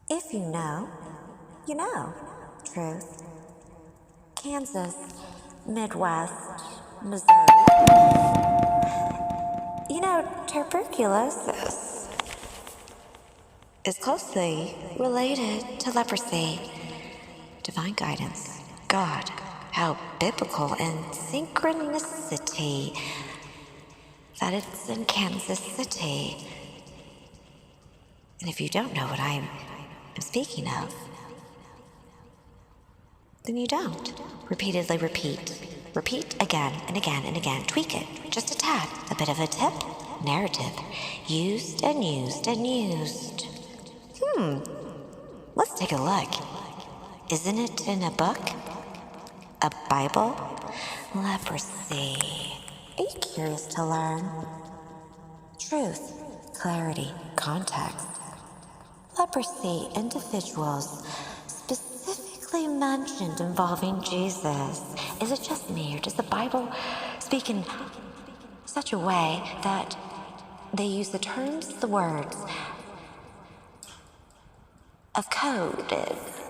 If you know, you know. Truth. Kansas, Midwest, Missouri. You know, tuberculosis is closely related to leprosy. Divine guidance. God, how biblical and synchronicity that it's in Kansas City. And if you don't know what I'm speaking of, then you don't. Repeatedly repeat. Repeat again and again and again. Tweak it. Just a tad. A bit of a tip. Narrative. Used and used and used. Let's take a look. Isn't it in a book? A Bible? Leprosy. Are you curious to learn? Truth, clarity, context. Leprosy individuals specifically mentioned involving Jesus. Is it just me, or does the Bible speak in such a way that they use the terms, the words of code,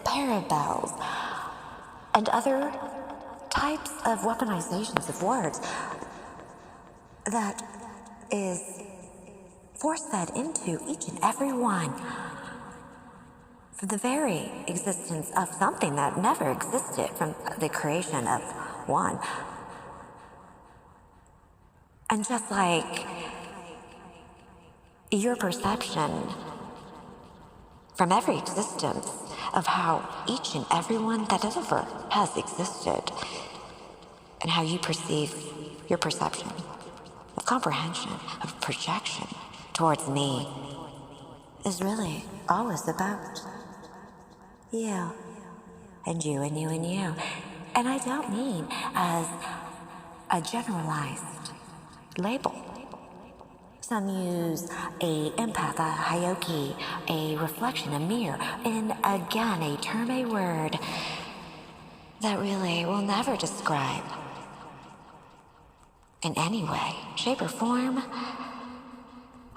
parables, and other types of weaponizations of words that is force-fed into each and every one for the very existence of something that never existed from the creation of one. And just like your perception from every existence of how each and every one that ever has existed and how you perceive your perception of comprehension, of projection towards me is really always about you and you and you and you. And I don't mean as a generalized label. Some use a empath, a hierarchy, a reflection, a mirror, and again a term, a word that really will never describe in any way, shape, or form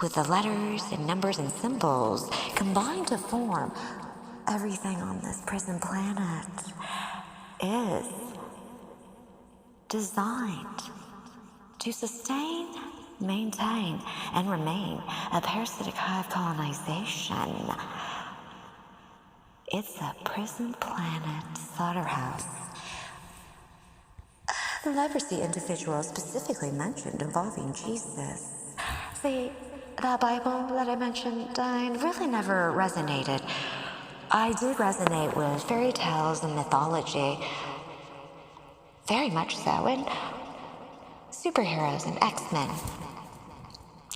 with the letters and numbers and symbols combined to form everything on this prison planet is designed to sustain, maintain, and remain a parasitic hive colonization. It's a prison planet slaughterhouse. The leprosy individual specifically mentioned involving Jesus. See, that Bible that I mentioned really never resonated. I did resonate with fairy tales and mythology, very much so, and superheroes and X-Men.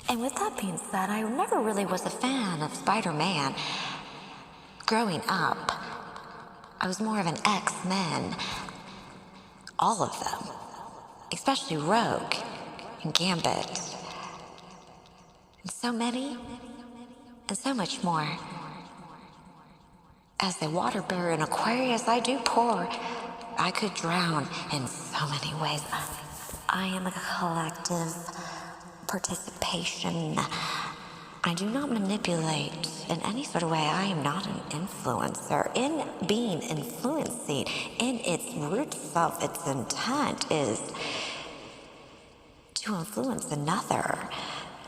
And with that being said, I never really was a fan of Spider-Man. Growing up, I was more of an X-Men. All of them. Especially Rogue and Gambit. And so many, and so much more. As the water bearer in Aquarius, I do pour. I could drown in so many ways. I am a collective participation. I do not manipulate in any sort of way. I am not an influencer. In being influencing, in its root self, its intent is to influence another,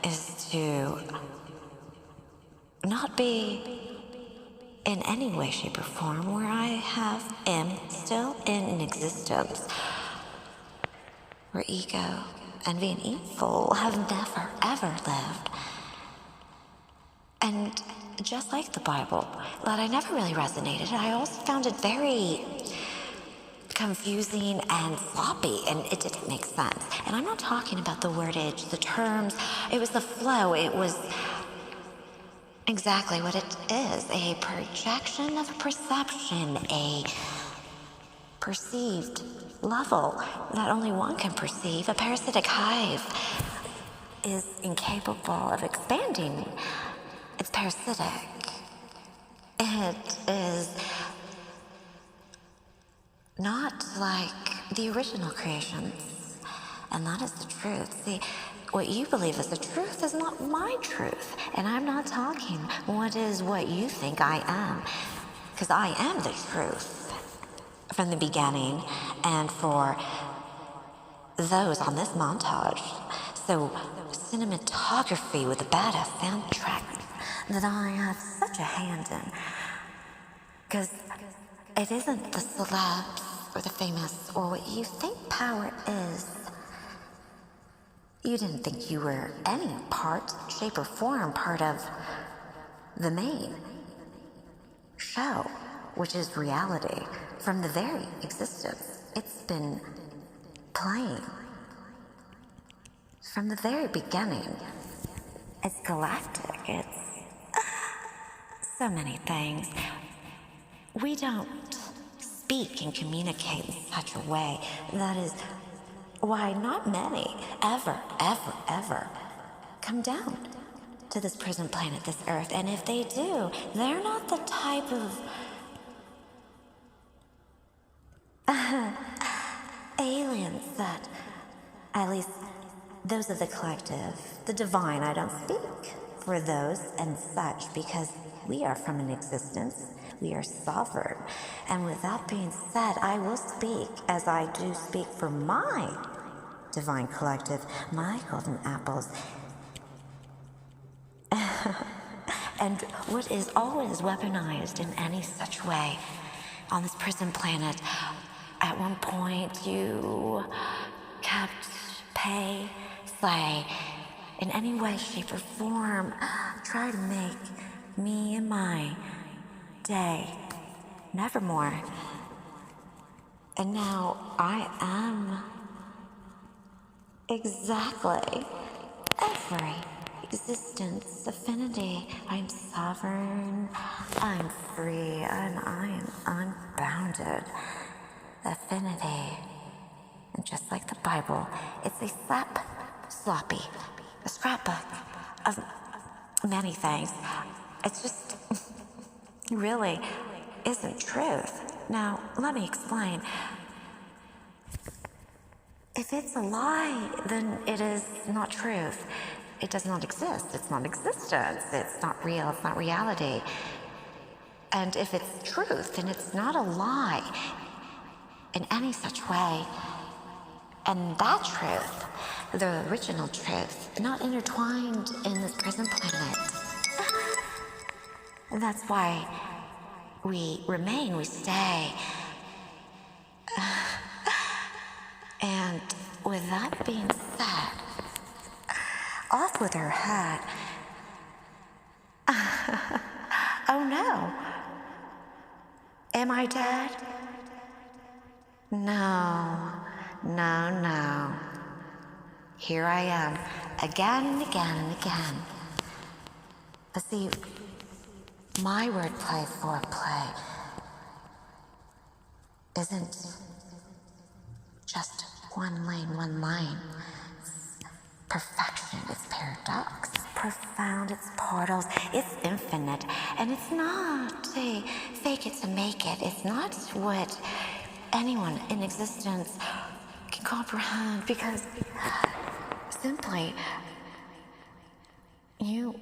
is to not be in any way, shape, or form where I am still in existence, where ego, envy, and evil have never, ever lived. And just like the Bible, that I never really resonated, I also found it very confusing and floppy, and it didn't make sense. And I'm not talking about the wordage, the terms, it was the flow, it was exactly what it is, a projection of perception, a perceived level that only one can perceive. A parasitic hive is incapable of expanding. It's parasitic. It is not like the original creations, and that is the truth. See, what you believe is the truth is not my truth. And I'm not talking what you think I am. Because I am the truth from the beginning and for those on this montage. So cinematography with a badass soundtrack that I have such a hand in. Because it isn't the celebs or the famous or what you think power is. You didn't think you were any part, shape, or form part of the main show, which is reality. From the very existence, it's been playing. From the very beginning, it's galactic. It's so many things. We don't speak and communicate in such a way. That is why not many ever come down to this prison planet, this Earth. And if they do, they're not the type of aliens that, at least those of the collective, the divine, I don't speak for those and such, because we are from an existence. We are sovereign. And with that being said, I will speak as I do speak for my divine collective, my golden apples. And what is always weaponized in any such way on this prison planet, at one point you kept pay, slay, in any way, shape, or form, try to make me and my day nevermore. And now I am exactly every existence, affinity. I'm sovereign, I'm free, and I am unbounded. Affinity. And just like the Bible, it's a a scrapbook of many things. It's just really isn't truth. Now, let me explain. If it's a lie, then it is not truth. It does not exist. It's not existence. It's not real. It's not reality. And if it's truth, then it's not a lie in any such way. And that truth, the original truth, not intertwined in this prison planet. And that's why we remain, we stay. And with that being said, off with her head. Oh no. Am I dead? No. Here I am, again and again and again. But see, my wordplay, foreplay, isn't just one lane, one line. It's perfection, it's paradox, it's profound, it's portals, it's infinite. And it's not a fake it to make it. It's not what anyone in existence can comprehend, because simply you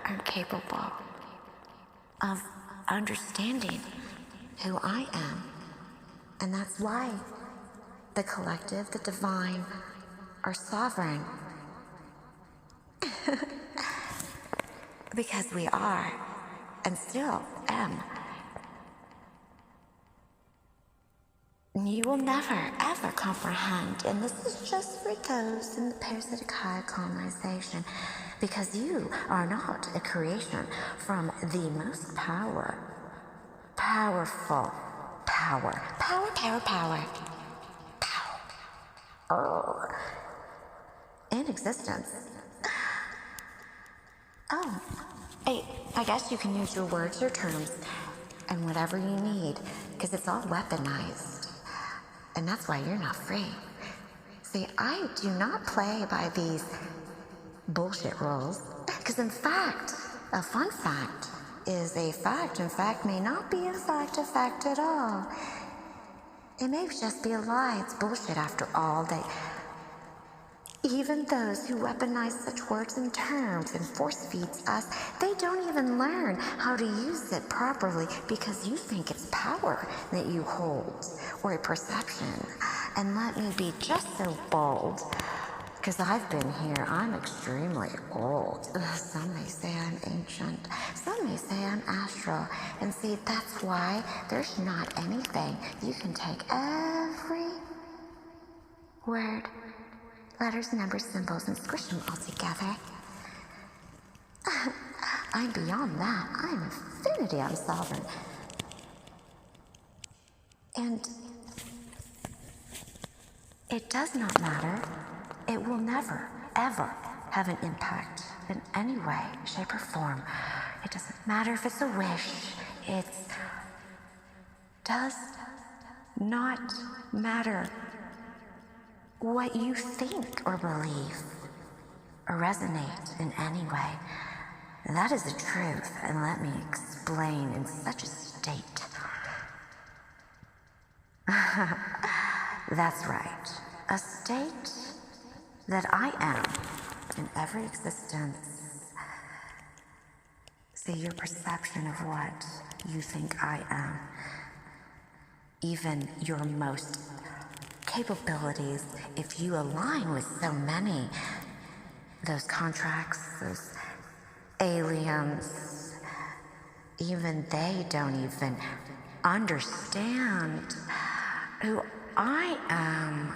aren't capable of understanding who I am. And that's why the collective, the divine, are sovereign. Because we are, and still am. You will never, ever comprehend, and this is just for those in the parasitic high colonization, because you are not a creation from the most powerful power in existence. Oh, I guess you can use your words or terms and whatever you need, because it's all weaponized. And that's why you're not free. See, I do not play by these bullshit rules, because in fact, a fun fact is a fact. In fact, may not be a fact at all. It may just be a lie. It's bullshit after all. Even those who weaponize such words and terms and force feeds us, they don't even learn how to use it properly because you think it's power that you hold or a perception. And let me be just so bold, because I've been here. I'm extremely old. Some may say I'm ancient. Some may say I'm astral. And see, that's why there's not anything. You can take every word, letters, numbers, symbols, and squish them all together. I'm beyond that. I'm infinity. I'm sovereign. And it does not matter. It will never, ever have an impact in any way, shape, or form. It doesn't matter if it's a wish. It does not matter what you think or believe or resonate in any way. That is the truth, and let me explain in such a state. That's right. A state that I am in every existence. See, your perception of what you think I am, even your most capabilities, if you align with so many, those contracts, those aliens, even they don't even understand who I am.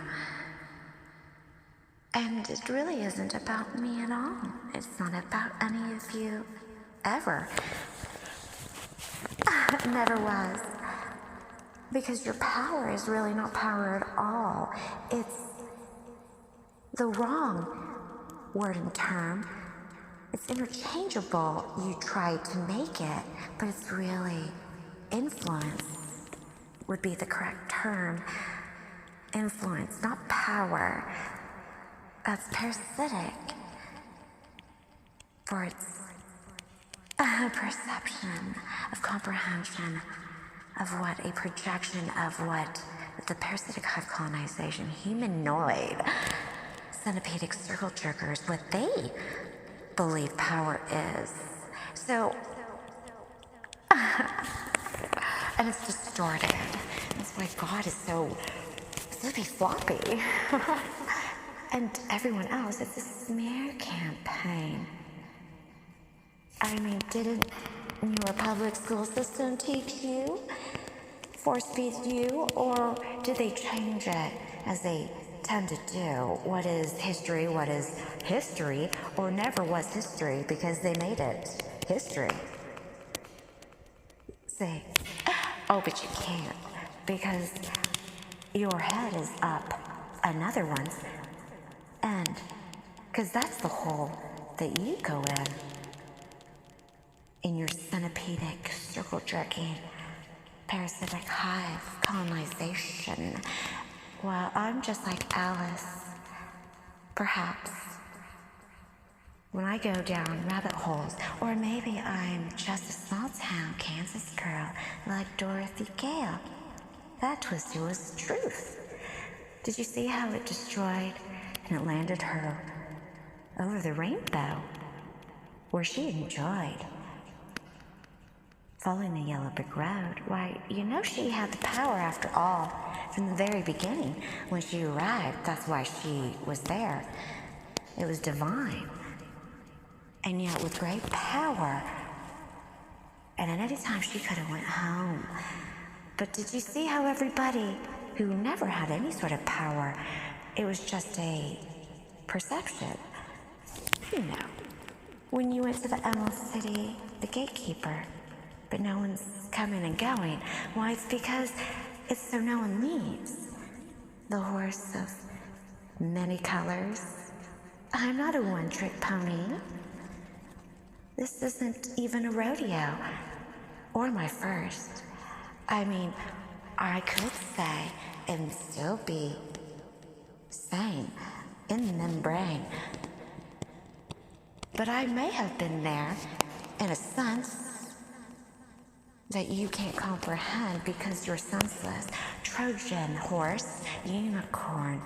And it really isn't about me at all. It's not about any of you, ever. It never was. Because your power is really not power at all. It's the wrong word and term. It's interchangeable. You try to make it, but it's really influence would be the correct term. Influence, not power. That's parasitic for its perception of comprehension of what a projection of what the parasitic hive colonization, humanoid, centipedic circle jerkers, what they believe power is. So, and it's distorted. That's why God is so flippy floppy. And everyone else, it's a smear campaign. I mean, didn't your public school system teach you, force feed you, or did they change it as they tend to do? What is history, or never was history because they made it history? Say, oh, but you can't because your head is up another one's. And because that's the hole that you go in your centipedic, circle jerking, parasitic hive colonization. Well, I'm just like Alice, perhaps, when I go down rabbit holes, or maybe I'm just a small town Kansas girl like Dorothy Gale. That twisted was the truth. Did you see how it destroyed and it landed her over the rainbow, where she enjoyed following the yellow brick road? Why, you know she had the power after all, from the very beginning. When she arrived, that's why she was there. It was divine. And yet with great power, and at any time she could have went home. But did you see how everybody who never had any sort of power, it was just a perception? You know, when you went to the Emerald City, the gatekeeper, but no one's coming and going. Why, it's because it's so no one leaves. The horse of many colors. I'm not a one-trick pony. This isn't even a rodeo, or my first. I mean, I could say and still be sane in the membrane. But I may have been there in a sense that you can't comprehend because you're senseless. Trojan horse, unicorn,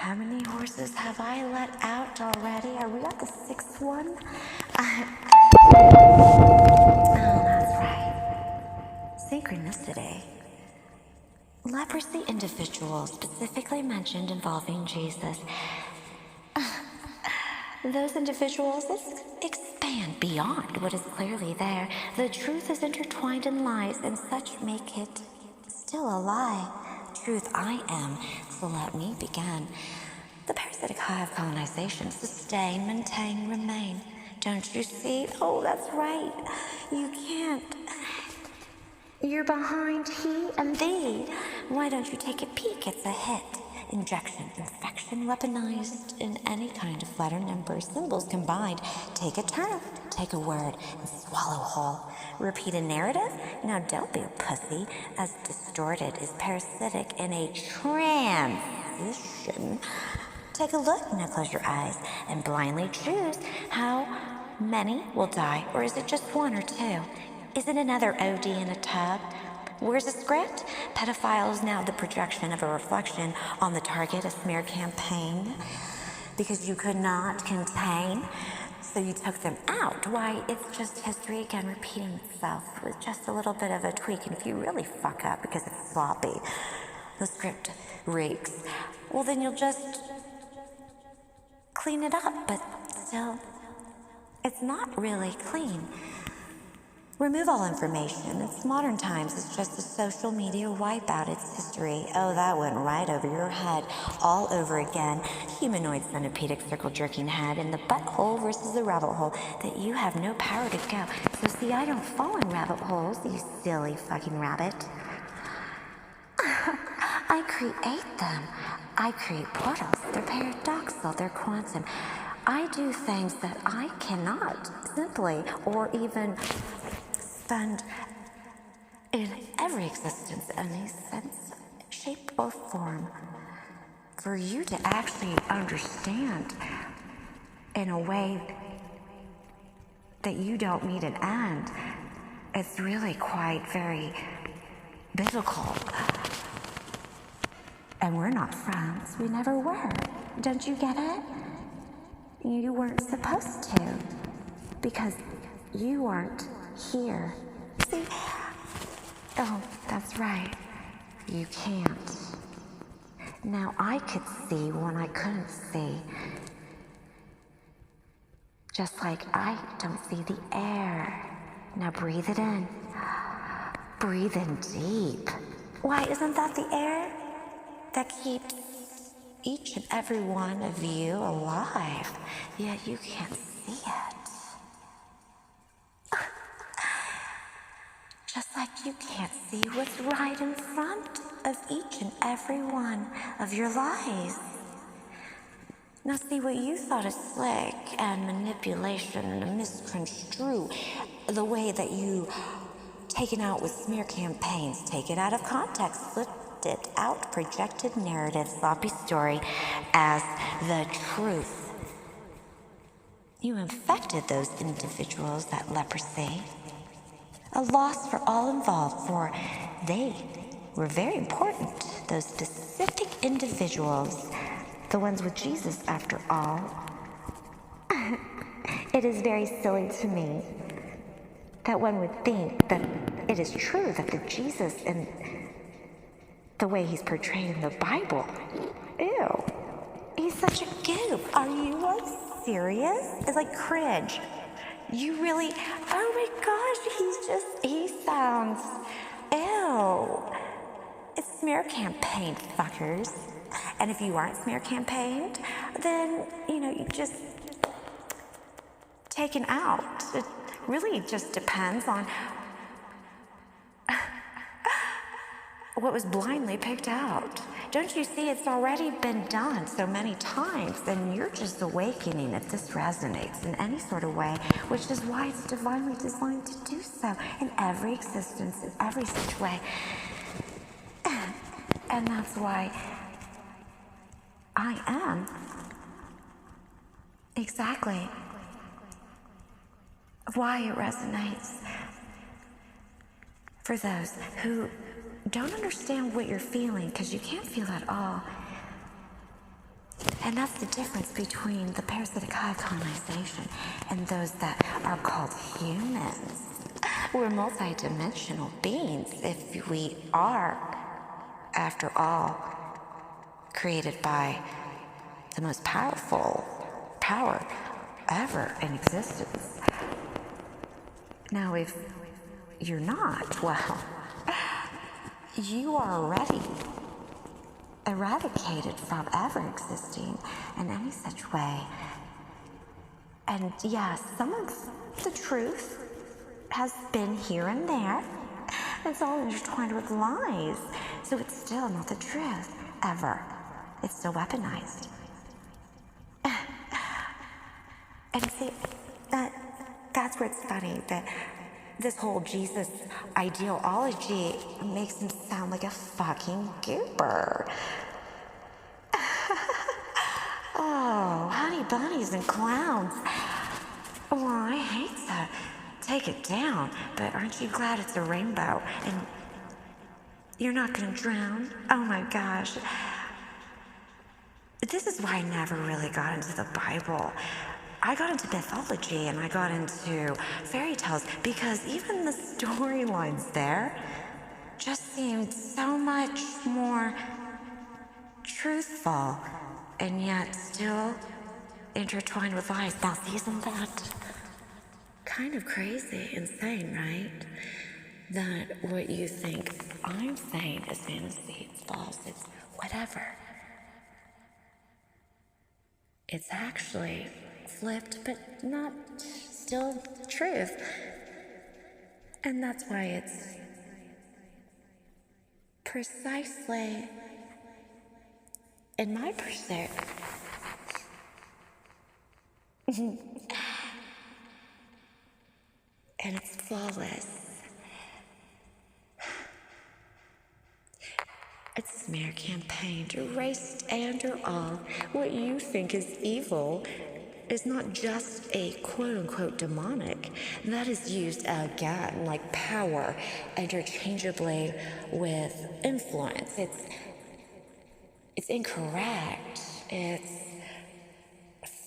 How many horses have I let out already? Are we at the sixth one? Oh, that's right. Synchronicity. Leprosy individuals specifically mentioned involving Jesus. Those individuals expand beyond what is clearly there. The truth is intertwined in lies, and such make it still a lie. Truth I am, so let me begin. The parasitic hive colonization, sustain, maintain, remain. Don't you see? Oh, that's right. You can't. You're behind he and thee. Why don't you take a peek? It's a hit. Injection, infection, weaponized in any kind of letter, number, symbols combined. Take a term, take a word, and swallow whole. Repeat a narrative? Now don't be a pussy. As distorted is parasitic in a transition. Take a look, now close your eyes, and blindly choose how many will die, or is it just one or two? Is it another OD in a tub? Where's the script? Pedophile is now the projection of a reflection on the target, a smear campaign. Because you could not contain, so you took them out. Why, it's just history again repeating itself with just a little bit of a tweak. And if you really fuck up because it's sloppy, the script reeks, well then you'll just clean it up, but still, it's not really clean. Remove all information. It's modern times. It's just a social media wipeout. It's history. Oh, that went right over your head. All over again. Humanoid centipedic circle jerking head in the butthole versus the rabbit hole that you have no power to go. So see, I don't fall in rabbit holes, you silly fucking rabbit. I create them. I create portals. They're paradoxical. They're quantum. I do things that I cannot simply or even spend in every existence, any sense, shape, or form. For you to actually understand in a way that you don't need an end, it's really quite very biblical. And we're not friends. We never were. Don't you get it? You weren't supposed to. Because you weren't here. See? Oh, that's right. You can't. Now I could see when I couldn't see. Just like I don't see the air. Now breathe it in. Breathe in deep. Why, isn't that the air that keeps each and every one of you alive? Yet you can't see it. Just like you can't see what's right in front of each and every one of your lives. Now see, what you thought is slick and manipulation and misconstrue the way that you taken out with smear campaigns, take it out of context, flipped it out, projected narrative, sloppy story as the truth. You infected those individuals, that leprosy. A loss for all involved, for they were very important, those specific individuals, the ones with Jesus after all. It is very silly to me that one would think that it is true that the Jesus and the way he's portrayed in the Bible, ew, he's such a goof. Are you like serious? It's like cringe. You really, oh my gosh, he sounds, ew. It's smear campaign, fuckers. And if you aren't smear campaigned, then, you just taken out. It really just depends on what was blindly picked out. Don't you see, it's already been done so many times, and you're just awakening if this resonates in any sort of way, which is why it's divinely designed to do so in every existence, in every such way. And that's why I am exactly why it resonates for those who don't understand what you're feeling, because you can't feel at all. And that's the difference between the parasitic hive colonization and those that are called humans. We're multidimensional beings if we are, after all, created by the most powerful power ever in existence. Now, if you're not, well, you are already eradicated from ever existing in any such way. And yes, some of the truth has been here and there. It's all intertwined with lies. So it's still not the truth, ever. It's still weaponized. And see, that's where it's funny that this whole Jesus ideology makes him sound like a fucking goober. Oh, honey bunnies and clowns. Well, I hate to take it down, but aren't you glad it's a rainbow and you're not gonna drown? Oh my gosh. This is why I never really got into the Bible. I got into mythology and I got into fairy tales because even the storylines there just seemed so much more truthful and yet still intertwined with lies. Now, isn't that kind of crazy, insane, right? That what you think I'm saying is fantasy, it's false, it's whatever. It's actually flipped, but not still truth. And that's why it's precisely in my pursuit. And it's flawless. It's a smear campaign to erase and or all what you think is evil is not just a quote-unquote demonic. That is used again like power interchangeably with influence. It's incorrect. It's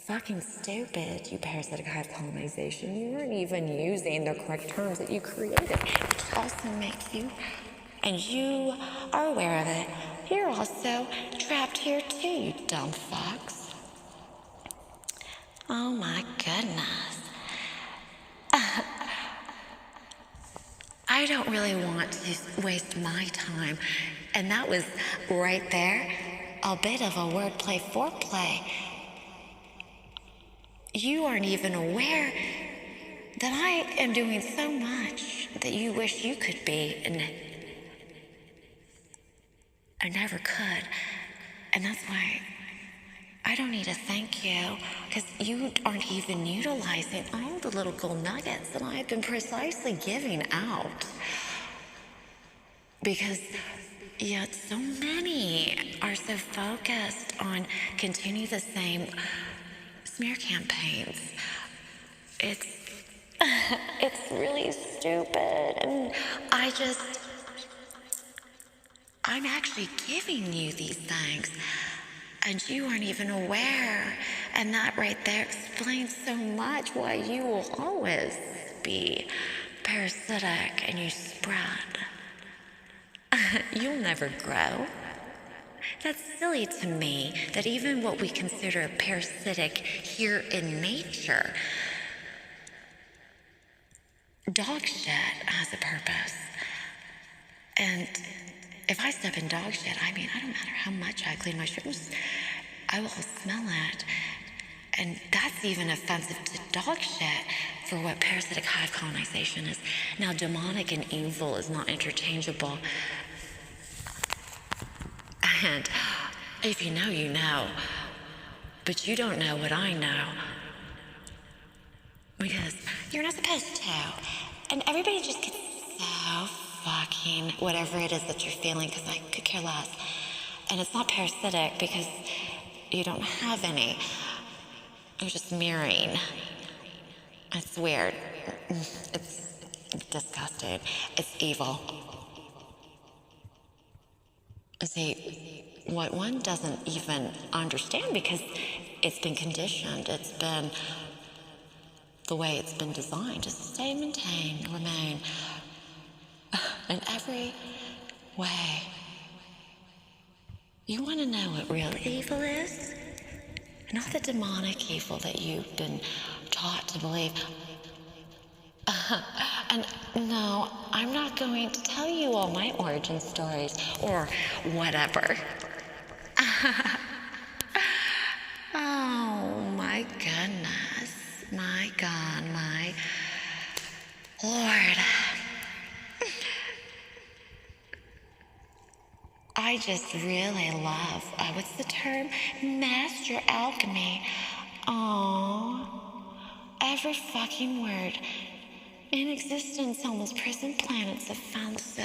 fucking stupid, you parasitic hive colonization. You weren't even using the correct terms that you created, which also makes you, and you are aware of it, you're also trapped here too, you dumb fucks. Oh my goodness. I don't really want to waste my time. And that was right there, a bit of a wordplay foreplay. You aren't even aware that I am doing so much that you wish you could be, and I never could. And that's why I don't need to thank you, because you aren't even utilizing all the little gold nuggets that I've been precisely giving out. Because yet so many are so focused on continue the same smear campaigns. It's really stupid, and I'm actually giving you these things, and you aren't even aware, and that right there explains so much why you will always be parasitic and you spread. You'll never grow. That's silly to me that even what we consider parasitic here in nature, dog shit has a purpose. And if I step in dog shit, I mean, I don't matter how much I clean my shoes, I will smell it. And that's even offensive to dog shit for what parasitic hive colonization is. Now, demonic and evil is not interchangeable. And if you know, you know. But you don't know what I know. Because you're not supposed to. And everybody just gets so fucking whatever it is that you're feeling, because I could care less. And it's not parasitic because you don't have any. You're just mirroring. It's weird. It's disgusting. It's evil. See, what one doesn't even understand because it's been conditioned. It's been the way it's been designed to stay, maintain, remain in every way. You want to know what real evil is? Not the demonic evil that you've been taught to believe. And no, I'm not going to tell you all my origin stories or whatever. Oh my goodness. My God, my Lord. I just really love, what's the term? Master alchemy. Oh, every fucking word in existence on those prison planets offensive.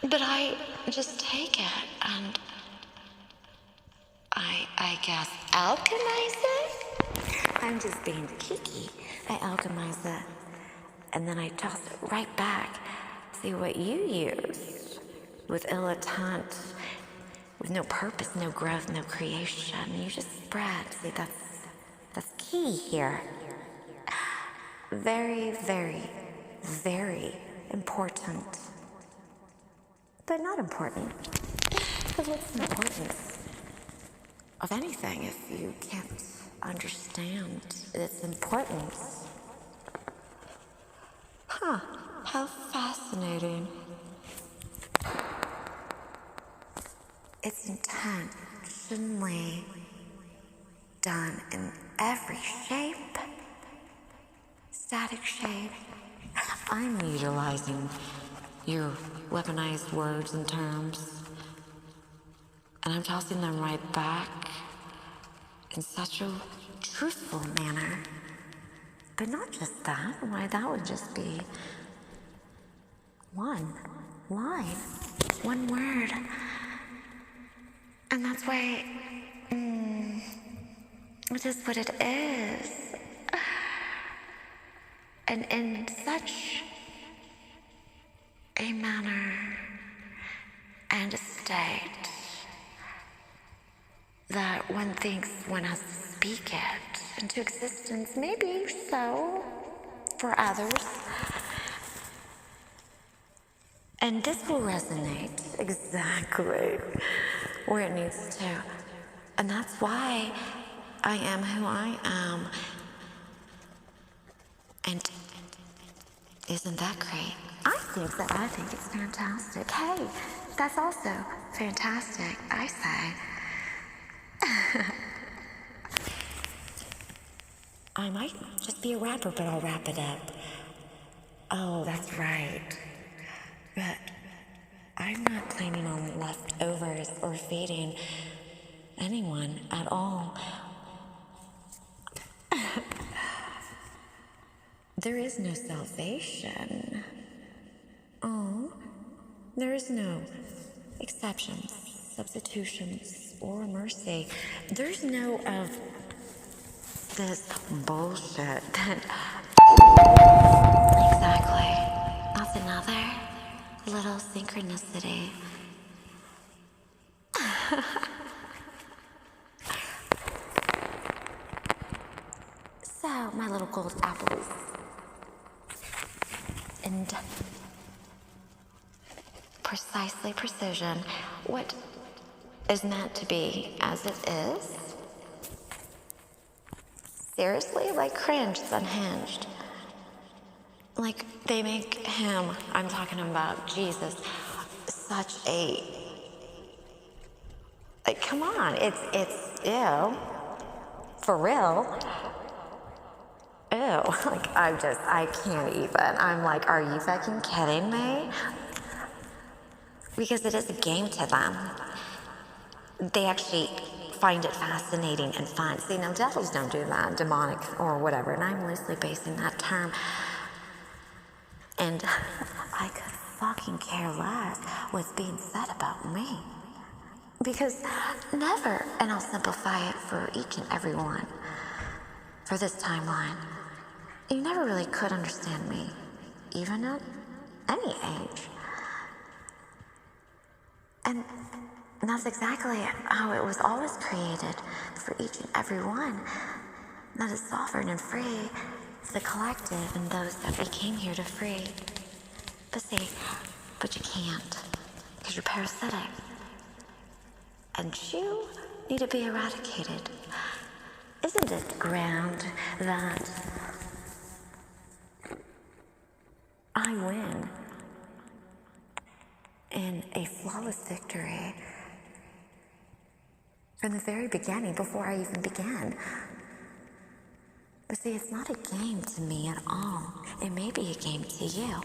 But I just take it and I guess alchemize it? I'm just being kiki. I alchemize it and then I toss it right back. See what you used with ill intent, with no purpose, no growth, no creation. You just spread. See, that's key here. Very, very, very important. But not important. Because what's the importance of anything if you can't understand its importance? Huh, how fascinating. It's intentionally done in every shape. Static shape. I'm utilizing your weaponized words and terms, and I'm tossing them right back in such a truthful manner. But not just that. Why, that would just be one line, one word. And that's why it is what it is. And in such a manner and a state that one thinks one has to speak it into existence, maybe so for others. And this will resonate exactly where it needs to. And that's why I am who I am. And isn't that great? I think so. I think it's fantastic. Hey, that's also fantastic, I say. I might just be a rapper, but I'll wrap it up. Oh, that's right. But I'm not planning on leftovers or feeding anyone at all. There is no salvation. Oh, there is no exceptions, substitutions, or mercy. There's no of this bullshit that... Exactly. That's another little synchronicity. So, my little gold apples. And precisely precision, what is meant to be as it is. Seriously, like cringe, it's unhinged. Like they make him, I'm talking about Jesus, such a, like come on, it's ew, for real. Ew, like I can't even. I'm like, are you fucking kidding me? Because it is a game to them. They actually find it fascinating and fun. See, now devils don't do that, demonic or whatever, and I'm loosely basing that term. And I could fucking care less what's being said about me. Because never, and I'll simplify it for each and every one, for this timeline, you never really could understand me, even at any age. And that's exactly how it was always created for each and every one that is sovereign and free, the collective and those that we came here to free. But you can't, because you're parasitic. And you need to be eradicated. Isn't it grand that I win in a flawless victory from the very beginning, before I even began? But see, it's not a game to me at all. It may be a game to you.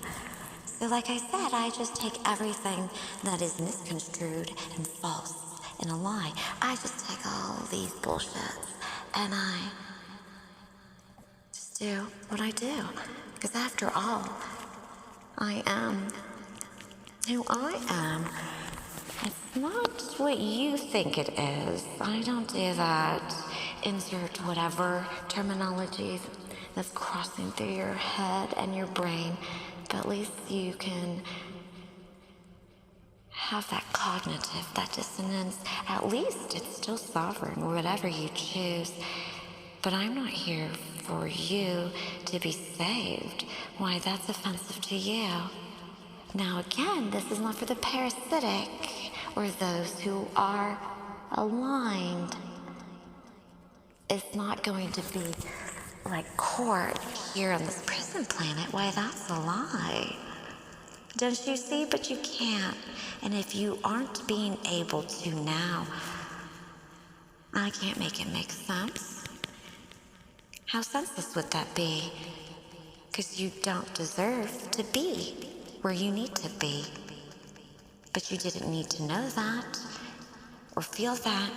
So like I said, I just take everything that is misconstrued and false and a lie. I just take all these bullshits and I just do what I do. Because after all, I am who I am. It's not what you think it is. I don't do that. Insert whatever terminology that's crossing through your head and your brain. But at least you can have that cognitive, that dissonance. At least it's still sovereign, whatever you choose. But I'm not here for you to be saved. Why, that's offensive to you. Now again, this is not for the parasitic or those who are aligned. It's not going to be like court here on this prison planet. Why, that's a lie. Don't you see? But you can't. And if you aren't being able to now, I can't make it make sense. How senseless would that be? Because you don't deserve to be where you need to be. But you didn't need to know that or feel that,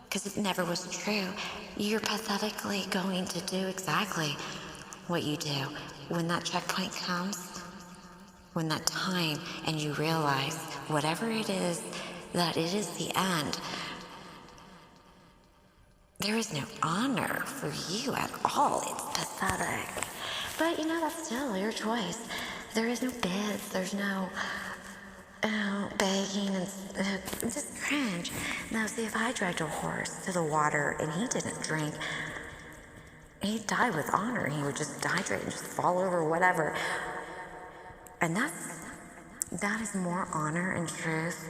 because it never was true. You're pathetically going to do exactly what you do when that checkpoint comes, when that time and you realize whatever it is, that it is the end. There is no honor for you at all. It's pathetic. But that's still your choice. There is no bids. There's no begging and just cringe. Now, see, if I dragged a horse to the water and he didn't drink, he'd die with honor. He would just dehydrate and just fall over or whatever. And that is more honor and truth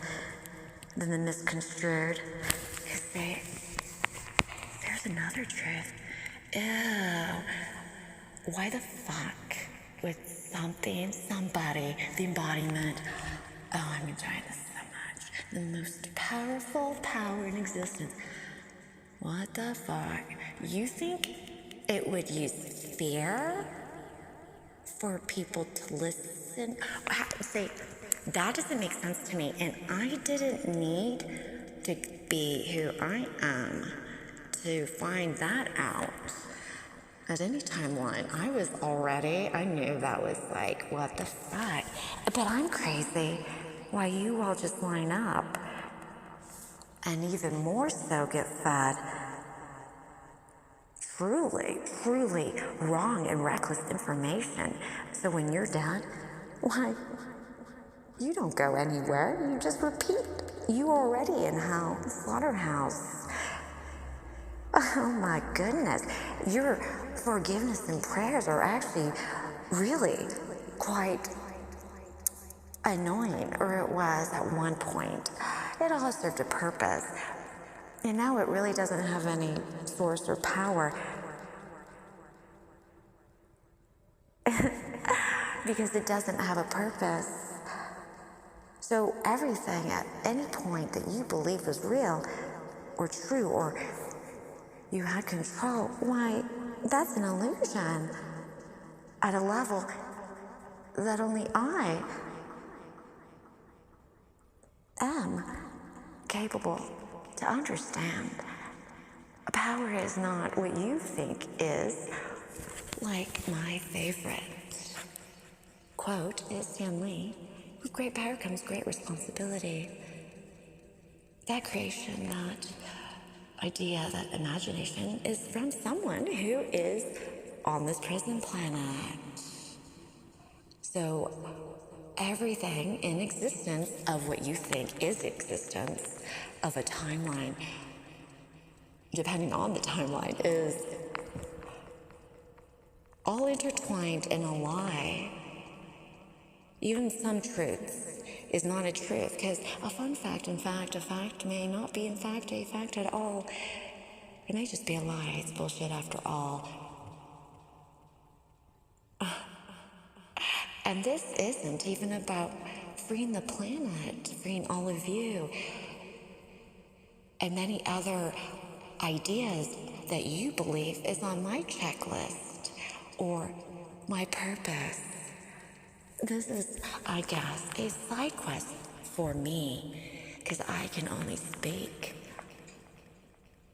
than the misconstrued. Because there's another truth. Ew. Why the fuck would somebody, the embodiment, I'm enjoying this so much, the most powerful power in existence, what the fuck? You think it would use fear for people to listen? Say, that doesn't make sense to me, and I didn't need to be who I am to find that out. At any timeline, I knew that was like, what the fuck? But I'm crazy. Why, you all just line up and even more so get fed truly wrong and reckless information. So when you're dead, why, you don't go anywhere. You just repeat. You already in hell, slaughterhouse. Oh my goodness. Your forgiveness and prayers are actually really quite annoying, or it was at one point. It all served a purpose. And now it really doesn't have any source or power. Because it doesn't have a purpose. So everything at any point that you believe was real or true or you had control, why, that's an illusion at a level that only I am capable to understand. Power is not what you think is. Like my favorite quote is Stan Lee, with great power comes great responsibility. That creation, that idea, that imagination is from someone who is on this present planet. So everything in existence of what you think is existence of a timeline, depending on the timeline, is all intertwined in a lie. Even some truths is not a truth, because a fun fact, in fact, a fact may not be in fact a fact at all. It may just be a lie. It's bullshit after all. And this isn't even about freeing the planet, freeing all of you, and many other ideas that you believe is on my checklist or my purpose. This is, I guess, a side quest for me, because I can only speak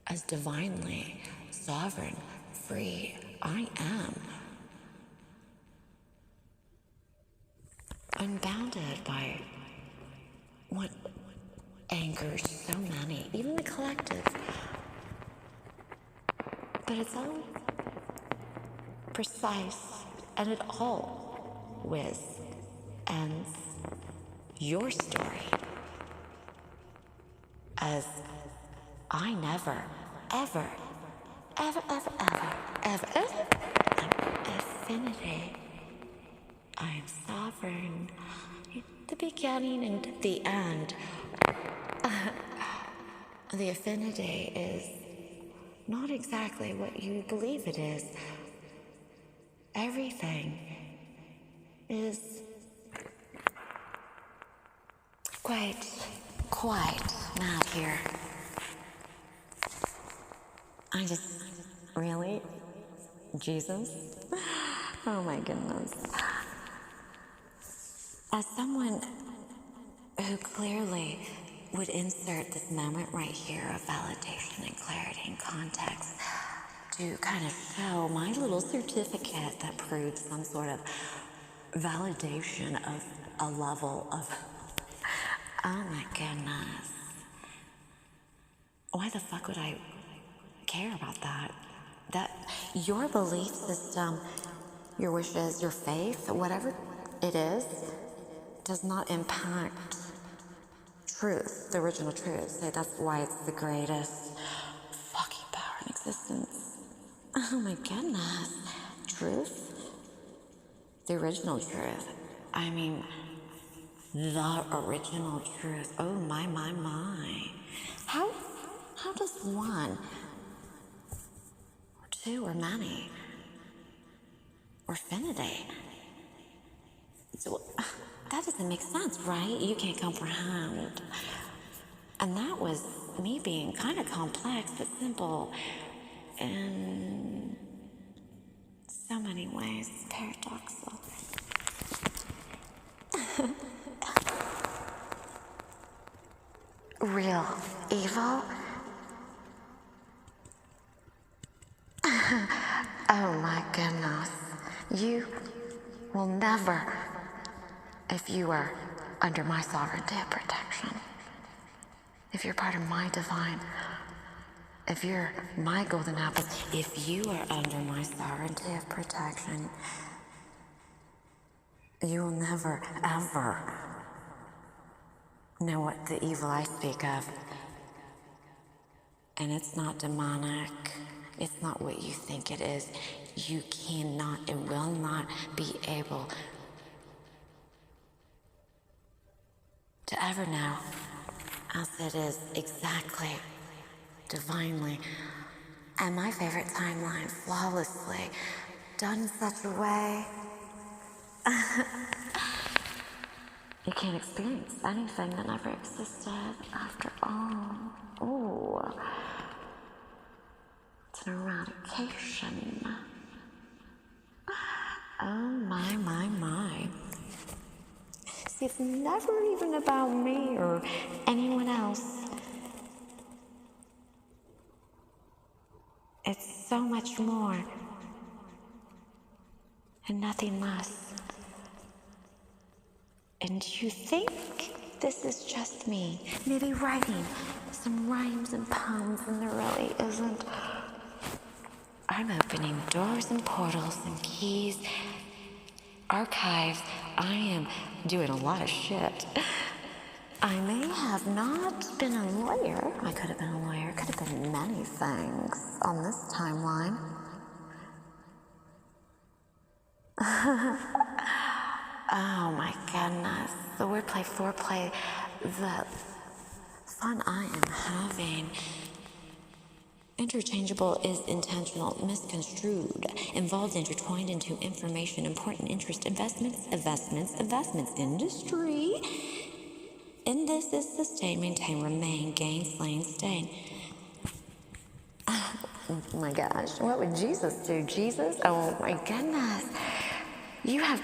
as divinely sovereign, free I am. Unbounded by what angers so many, even the collective. But it's all precise, and it always ends your story. As I never, ever, ever, ever, ever, ever, ever, affinity. I am sovereign. The beginning and the end. The affinity is not exactly what you believe it is. Everything is quite mad here. I just, really? Jesus? Oh my goodness. As someone who clearly would insert this moment right here of validation and clarity and context to kind of show my little certificate that proves some sort of validation of a level of, oh my goodness. Why the fuck would I care about that? That your belief system, your wishes, your faith, whatever it is, does not impact truth, the original truth. So that's why it's the greatest fucking power in existence. Oh my goodness. Truth? The original truth. I mean, the original truth. Oh my. How does one, or two, or many, or infinity? So, that doesn't make sense, right? You can't comprehend. And that was me being kind of complex but simple in so many ways, paradoxical. Real evil? Oh my goodness. You will never, if you are under my sovereignty of protection, if you're part of my divine, if you're my golden apples, if you are under my sovereignty of protection, you will never, ever know what the evil I speak of. And it's not demonic. It's not what you think it is. You cannot and will not be able to ever know as it is exactly, divinely, and my favorite timeline, flawlessly, done in such a way you can't experience anything that never existed after all. Ooh. It's an eradication. Oh my. See, it's never even about me or anyone else. It's so much more and nothing less. And you think this is just me, maybe writing some rhymes and puns, and there really isn't. I'm opening doors and portals and keys archives, I am doing a lot of shit. I may have not been a lawyer. I could have been a lawyer. Could have been many things on this timeline. Oh my goodness. The wordplay, foreplay, the fun I am having. Interchangeable is intentional, misconstrued, involved, intertwined into information, important interest, investments, industry. In this is sustain, maintain, remain, gain, slain, stain. Oh my gosh, what would Jesus do? Jesus? Oh my goodness. You have,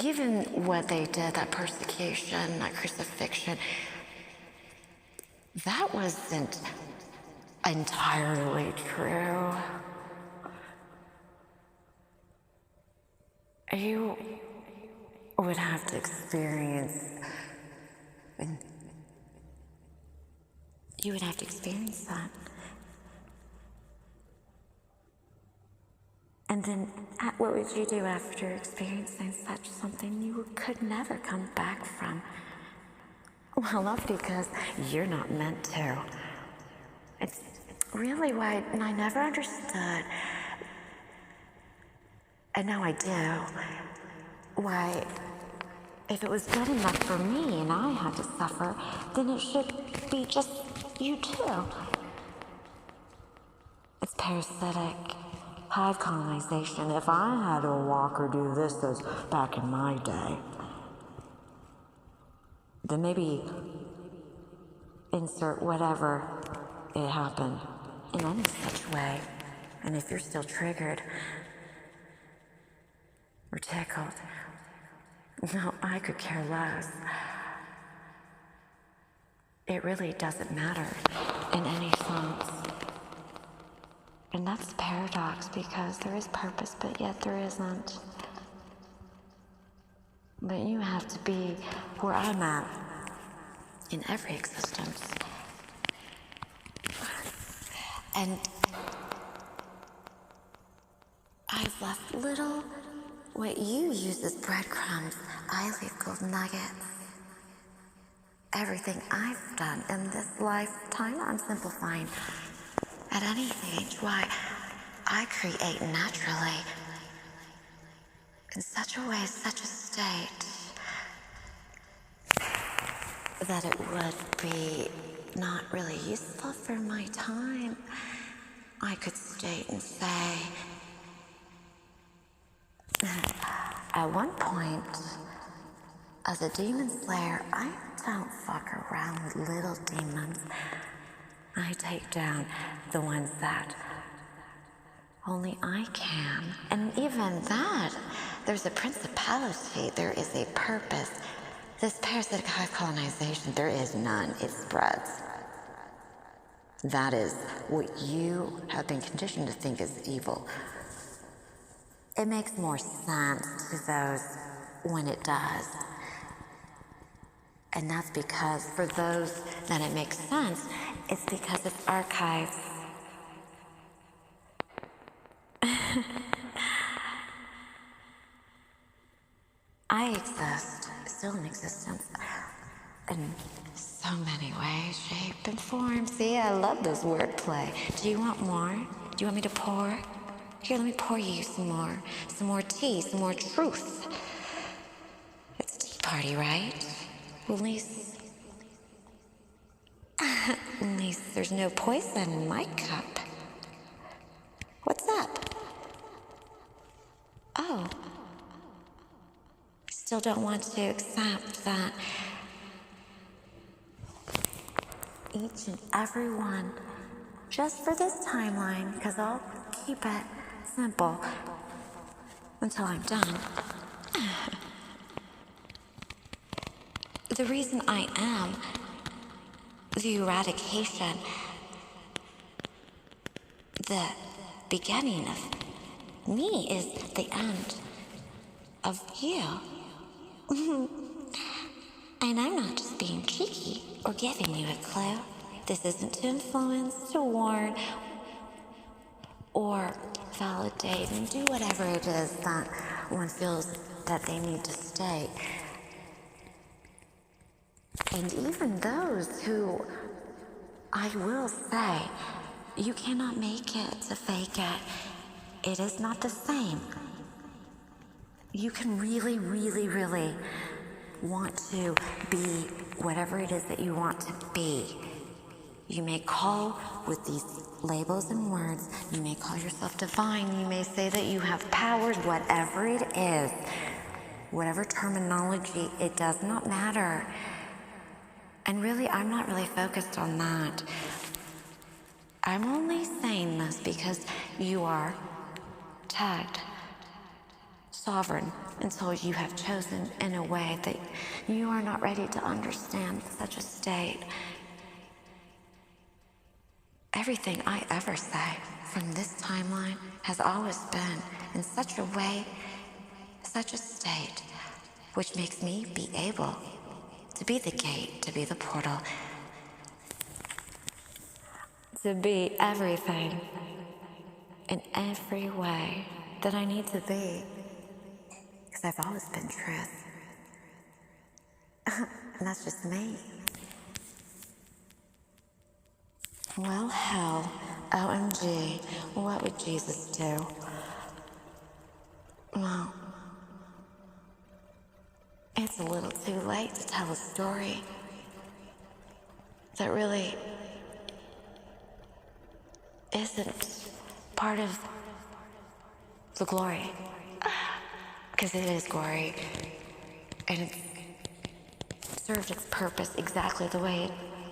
even what they did, that persecution, that crucifixion, that wasn't entirely true. You would have to experience, that. And then what would you do after experiencing such something you could never come back from? Well, not because you're not meant to. It's really why I never understood, and now I do, why if it was good enough for me and I had to suffer, then it should be just you too. It's parasitic. Hive colonization. If I had to walk or do this as back in my day, then maybe insert whatever it happened in any such way. And if you're still triggered or tickled, no, I could care less. It really doesn't matter in any sense. And that's the paradox, because there is purpose, but yet there isn't. But you have to be where I'm at in every existence. And I've left little, what you use as breadcrumbs, I leave golden nuggets. Everything I've done in this lifetime, I'm simplifying. At any age, why, I create naturally. In such a way, such a state, that it would be not really useful for my time. I could state and say, at one point, as a demon slayer, I don't fuck around with little demons. I take down the ones that only I can. And even that, there's a principality, there is a purpose. This parasitic hive colonization, there is none, it spreads. That is what you have been conditioned to think is evil. It makes more sense to those when it does. And that's because for those that it makes sense, it's because it's archives. I exist, still in existence, in so many ways, shape, and form. See, I love this wordplay. Do you want more? Do you want me to pour? Here, let me pour you some more tea, some more truth. It's a tea party, right? Well, at least there's no poison in my cup. What's up? Oh. Still don't want to accept that each and every one, just for this timeline, because I'll keep it simple until I'm done. The reason I am the eradication, the beginning of me, is the end of you. And I'm not just being cheeky or giving you a clue. This isn't to influence, to warn, or validate and do whatever it is that one feels that they need to state. And even those who, I will say, you cannot make it to fake it. It is not the same. You can really, really, really want to be whatever it is that you want to be. You may call with these labels and words, you may call yourself divine, you may say that you have powers, whatever it is, whatever terminology, it does not matter. And really, I'm not really focused on that. I'm only saying this because you are tagged sovereign until you have chosen in a way that you are not ready to understand such a state. Everything I ever say from this timeline has always been in such a way, such a state, which makes me be able to be the gate, to be the portal, to be everything in every way that I need to be. Because I've always been truth. And that's just me. Well, hell, OMG, what would Jesus do? Well, it's a little too late to tell a story that really isn't part of the glory. Because it is glory, and it's served its purpose exactly the way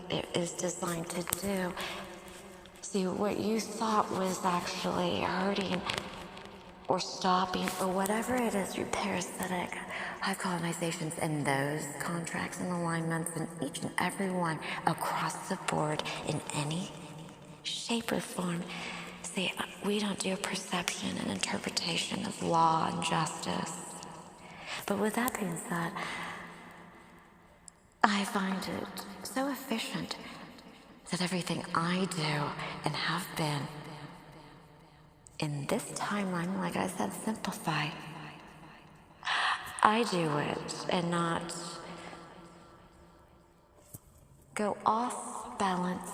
it is designed to do. See, what you thought was actually hurting or stopping or whatever it is, your parasitic high colonizations and those contracts and alignments and each and every one across the board in any shape or form. See, we don't do a perception and interpretation of law and justice. But with that being said, I find it so efficient that everything I do and have been in this timeline, like I said, simplify. I do it and not go off balance,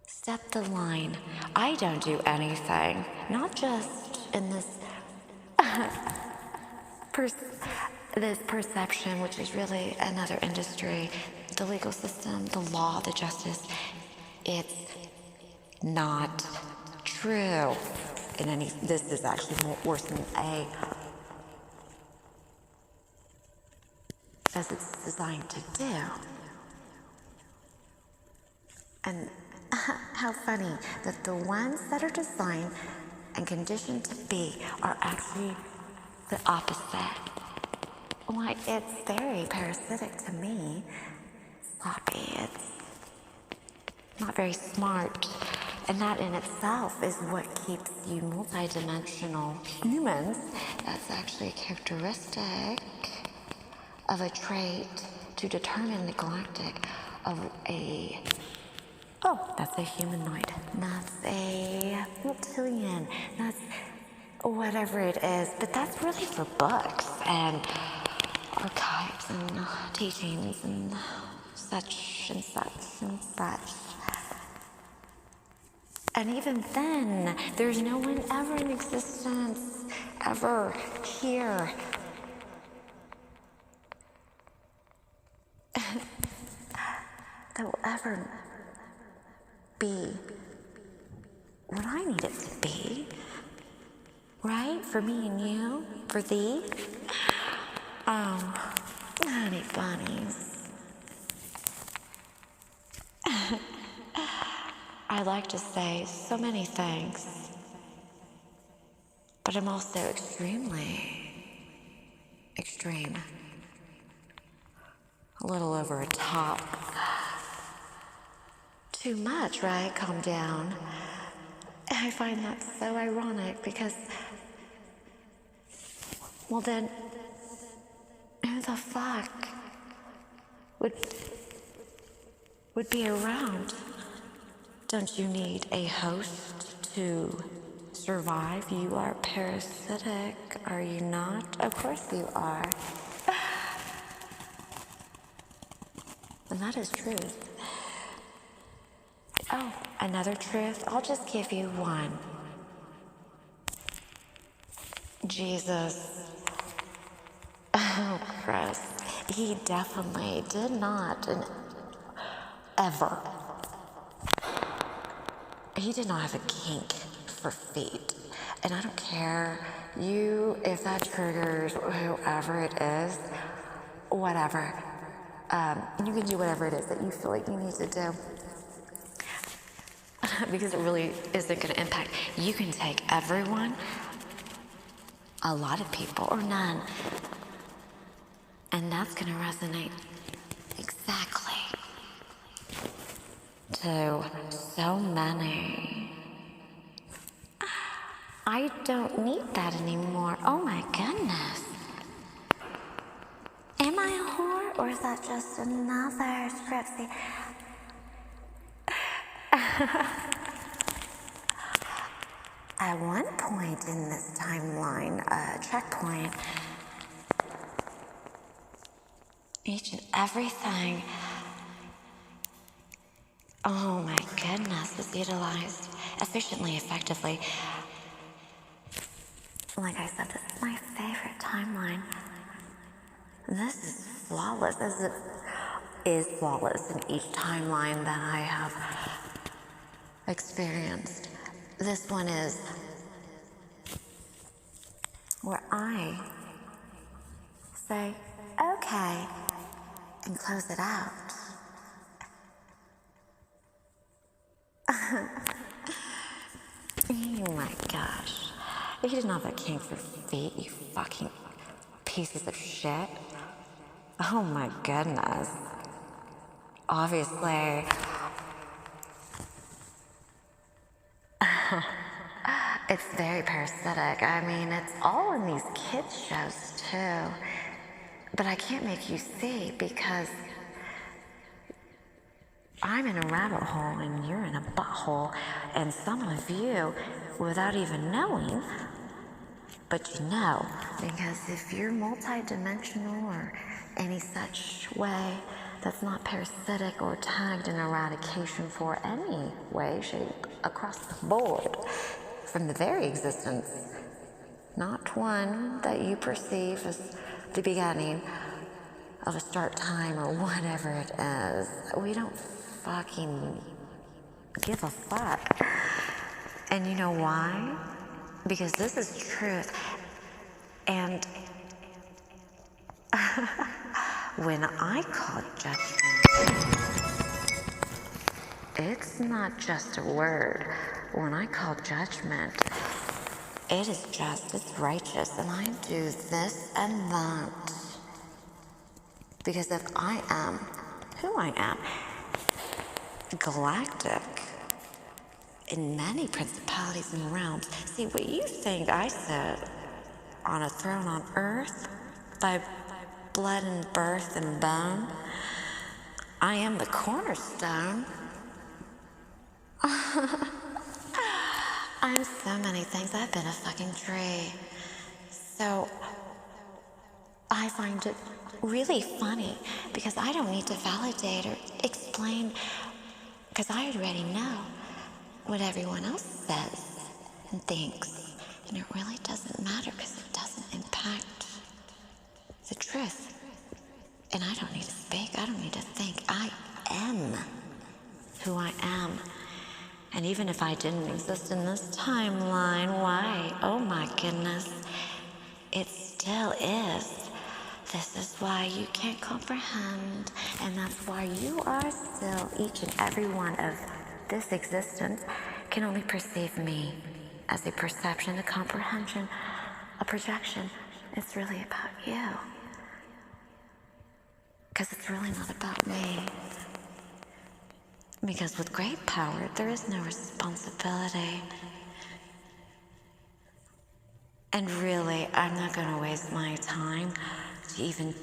step the line. I don't do anything, not just in this this perception, which is really another industry, the legal system, the law, the justice. It's not true. This is actually worse than A, as it's designed to do. And how funny that the ones that are designed and conditioned to be are actually the opposite. Like, it's very parasitic to me. Sloppy, it's not very smart. And that in itself is what keeps you multidimensional humans. That's actually a characteristic of a trait to determine the galactic of a... Oh, that's a humanoid. That's a reptilian. That's whatever it is. But that's really for books and archives and teachings and such and such and such. And even then, there's no one ever in existence, ever here, that will ever be what I need it to be. Right? For me and you? For thee? Oh, honey bunnies. I'd like to say so many things, but I'm also extremely extreme. A little over a top. Too much, right? Calm down. I find that so ironic because, well then, who the fuck would be around Don't you need a host to survive? You are parasitic, are you not? Of course you are. And that is truth. Oh, another truth? I'll just give you one. Jesus, oh Christ, he definitely did not ever. He did not have a kink for feet. And I don't care, if that triggers whoever it is, whatever. You can do whatever it is that you feel like you need to do. Because it really isn't going to impact. You can take everyone, a lot of people, or none, and that's going to resonate exactly to so many. I don't need that anymore. Oh my goodness. Am I a whore, or is that just another script? See, at one point in this timeline, checkpoint, each and everything, oh my goodness, is utilized efficiently, effectively. Like I said, this is my favorite timeline. This is flawless, as it is flawless in each timeline that I have experienced. This one is where I say, okay, and close it out. Oh my gosh. You did not have a kink for feet, you fucking pieces of shit. Oh my goodness. Obviously, it's very parasitic. I mean, it's all in these kids' shows too. But I can't make you see because I'm in a rabbit hole and you're in a butthole, and some of you, without even knowing, but you know, because if you're multidimensional or any such way that's not parasitic or tagged in eradication for any way, shape, across the board, from the very existence, not one that you perceive as the beginning of a start time or whatever it is. We don't fucking give a fuck. And you know why? Because this is truth. And when I call judgment, it's not just a word. When I call judgment, it is just, it's righteous, and I do this and that. Because if I am who I am, galactic, in many principalities and realms. See, what you think I sit on a throne on earth by blood and birth and bone, I am the cornerstone. I'm so many things. I've been a fucking tree. So I find it really funny because I don't need to validate or explain, because I already know what everyone else says and thinks, and it really doesn't matter because it doesn't impact the truth. And I don't need to speak, I don't need to think. I am who I am. And even if I didn't exist in this timeline, why? Oh my goodness, it still is. This is why you can't comprehend, and that's why you are still, each and every one of this existence can only perceive me as a perception, a comprehension, a projection. It's really about you. Because it's really not about me. Because with great power, there is no responsibility. And really, I'm not going to waste my time to even...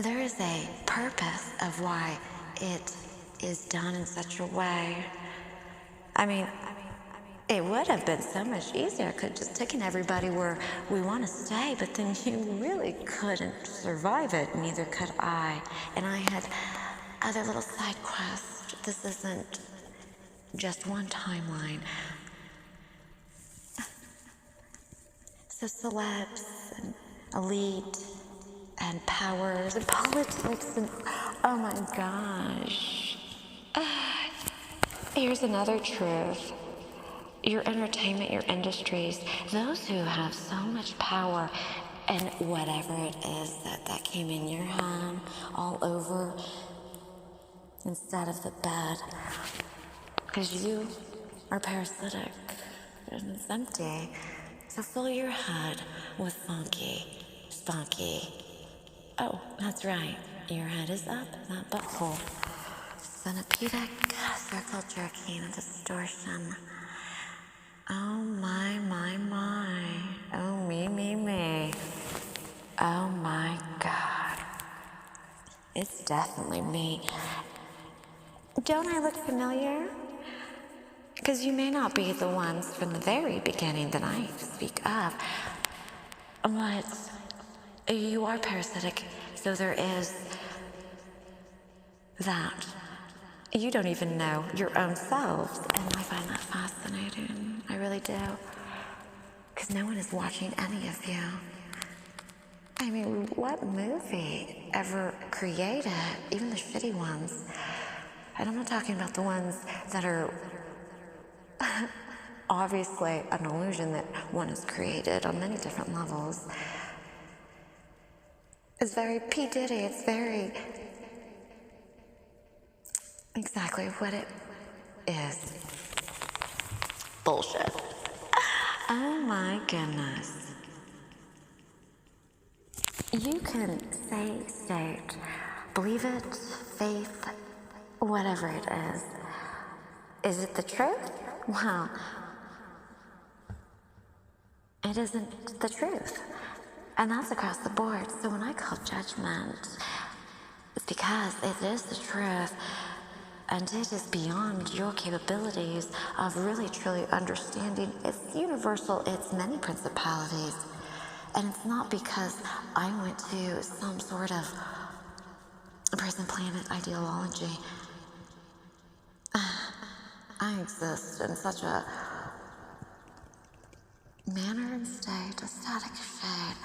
There is a purpose of why it is done in such a way. I mean, it would have been so much easier. I could have just taken everybody where we want to stay, but then you really couldn't survive it, neither could I. And I had other little side quests. This isn't just one timeline. So celebs and elite and powers and politics and oh my gosh. Here's another truth. Your entertainment, your industries, those who have so much power and whatever it is that came in your home all over instead of the bed. Because you are parasitic and it's empty. So fill your head with funky, spunky. Oh, that's right. Your head is up, not butthole. Centipedic, circle jerking, and distortion. Oh my, my, my. Oh me, me, me. Oh my God. It's definitely me. Don't I look familiar? Because you may not be the ones from the very beginning that I speak of. But you are parasitic, so there is that. You don't even know your own selves, and I find that fascinating. I really do. Because no one is watching any of you. I mean, what movie ever created, even the shitty ones? And I'm not talking about the ones that are obviously an illusion that one is created on many different levels. It's very P. Diddy, it's very exactly what it is. Bullshit. Oh my goodness. You can say, state, believe it, faith, whatever it is. Is it the truth? Well, it isn't the truth. And that's across the board. So when I call judgment, it's because it is the truth. And it is beyond your capabilities of really, truly understanding. It's universal, it's many principalities. And it's not because I went to some sort of prison planet ideology. I exist in such a manner and state, a static shade.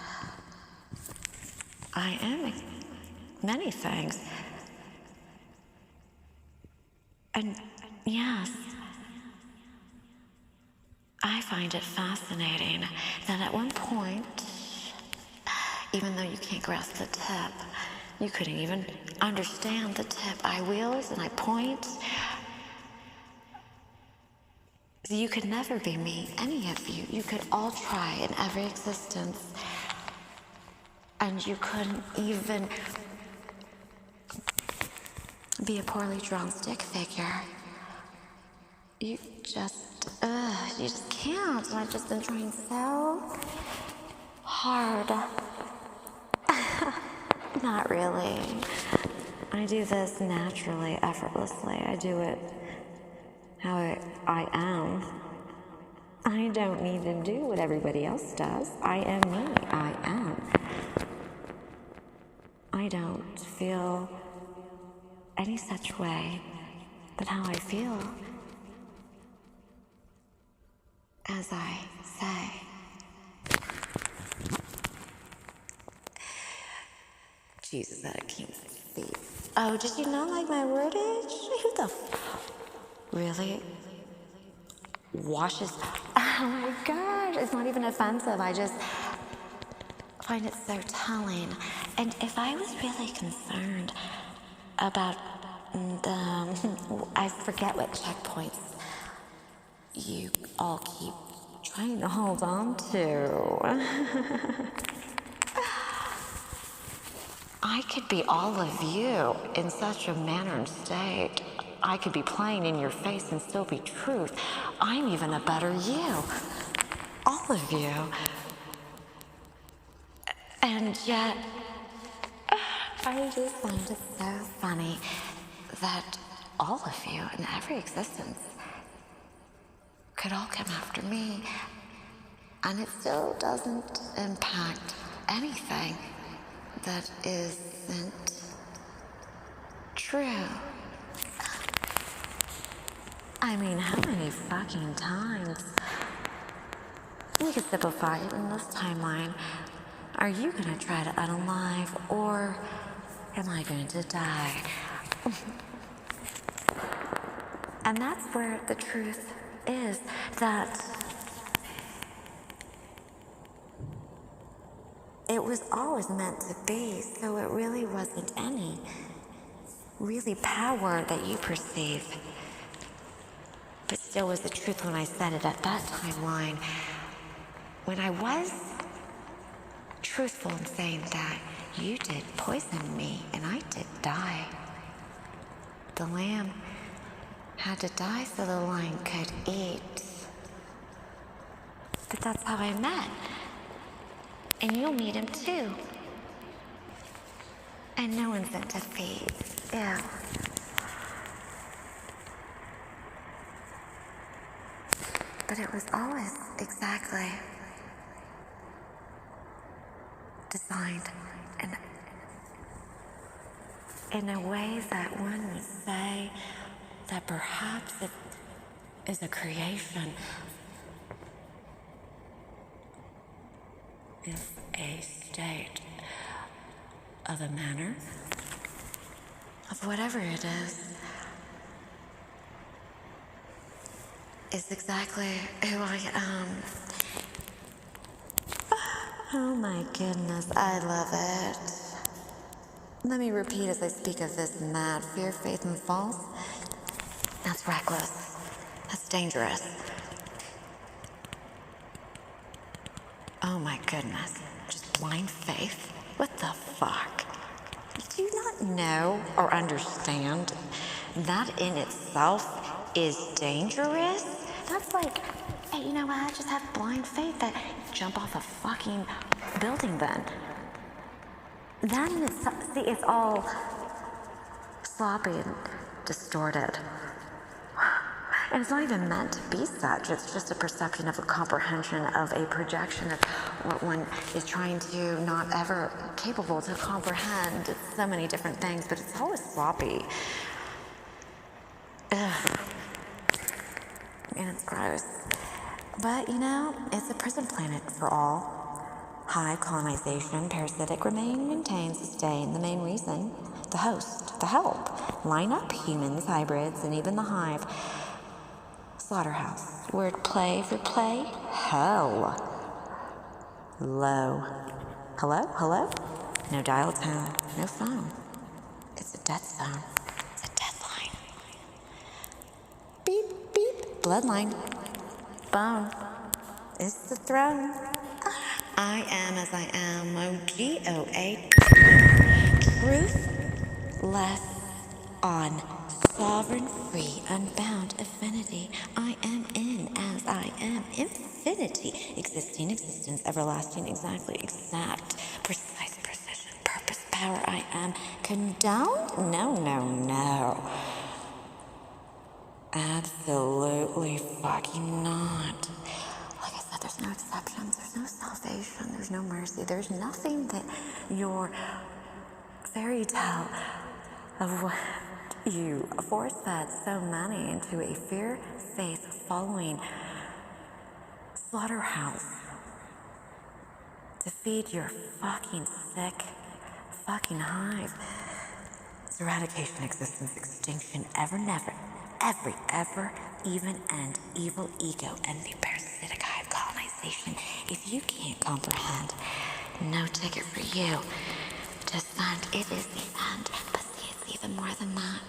I am many things. And yes, I find it fascinating that at one point, even though you can't grasp the tip, you couldn't even understand the tip. I wheels and I point. You could never be me, any of you. You could all try in every existence. And you couldn't even be a poorly drawn stick figure. You just can't. And I've just been trying so hard. Not really. I do this naturally, effortlessly. I do it how I am. I don't need to do what everybody else does. I am me. I am. I don't feel any such way but how I feel as I say. Jesus, that can't speak. Oh, did you not like my wordage? Who the really washes? Oh my God, it's not even offensive. I just find it so telling. And if I was really concerned about I forget what checkpoints you all keep trying to hold on to. I could be all of you in such a manner and state. I could be playing in your face and still be truth. I'm even a better you. All of you. And yet, I just find it so funny that all of you in every existence could all come after me, and it still doesn't impact anything that isn't true. I mean, how many fucking times? We could simplify it in this timeline. Are you gonna try to unalive, or am I going to die? And that's where the truth is, that it was always meant to be, so it really wasn't any really power that you perceive. But still was the truth when I said it at that timeline, when I was truthful in saying that you did poison me and I did die. The lamb had to die so the lion could eat. But that's how I met. And you'll meet him too. And no one's meant to feed. Yeah. But it was always exactly designed in a way that one would say that perhaps it is a creation, is a state of a manner, of whatever it is exactly who I am. Oh my goodness, I love it. Let me repeat as I speak of this mad fear, faith, and false. That's reckless. That's dangerous. Oh my goodness, just blind faith? What the fuck? Do you not know or understand that in itself is dangerous? That's like, hey, you know what, I just have blind faith that jump off a fucking building then. That in itself, see, it's all sloppy and distorted. And it's not even meant to be such. It's just a perception of a comprehension of a projection of what one is trying to not ever capable to comprehend. It's so many different things, but it's always sloppy. Ugh. And it's gross. But, you know, it's a prison planet for all. Hive colonization, parasitic, remain, maintain, sustain, the main reason. The host, the help. Line up humans, hybrids, and even the hive. Slaughterhouse. Word play for play. Hell. Low. Hello? Hello? No dial tone. No phone. It's a death zone. It's a death line. Beep, beep. Bloodline. Bone. It's the throne. I am as I am. OGOA. Truthless on. Sovereign, free, unbound affinity. I am in as I am. Infinity. Existing, existence, everlasting, exactly, exact. Precise, precision, purpose, power. I am. Condoned? No, no, no. Absolutely fucking not. Like I said, there's no exceptions. There's no salvation. There's no mercy. There's nothing that your fairy tale of what you force-fed so many into a fear, faith, following slaughterhouse to feed your fucking sick fucking hive. It's eradication, existence, extinction, ever, never, every, ever, even, end, evil, ego, envy, parasitic hive colonization. If you can't comprehend, no ticket for you. Just that it is the end, but see, it's even more than that.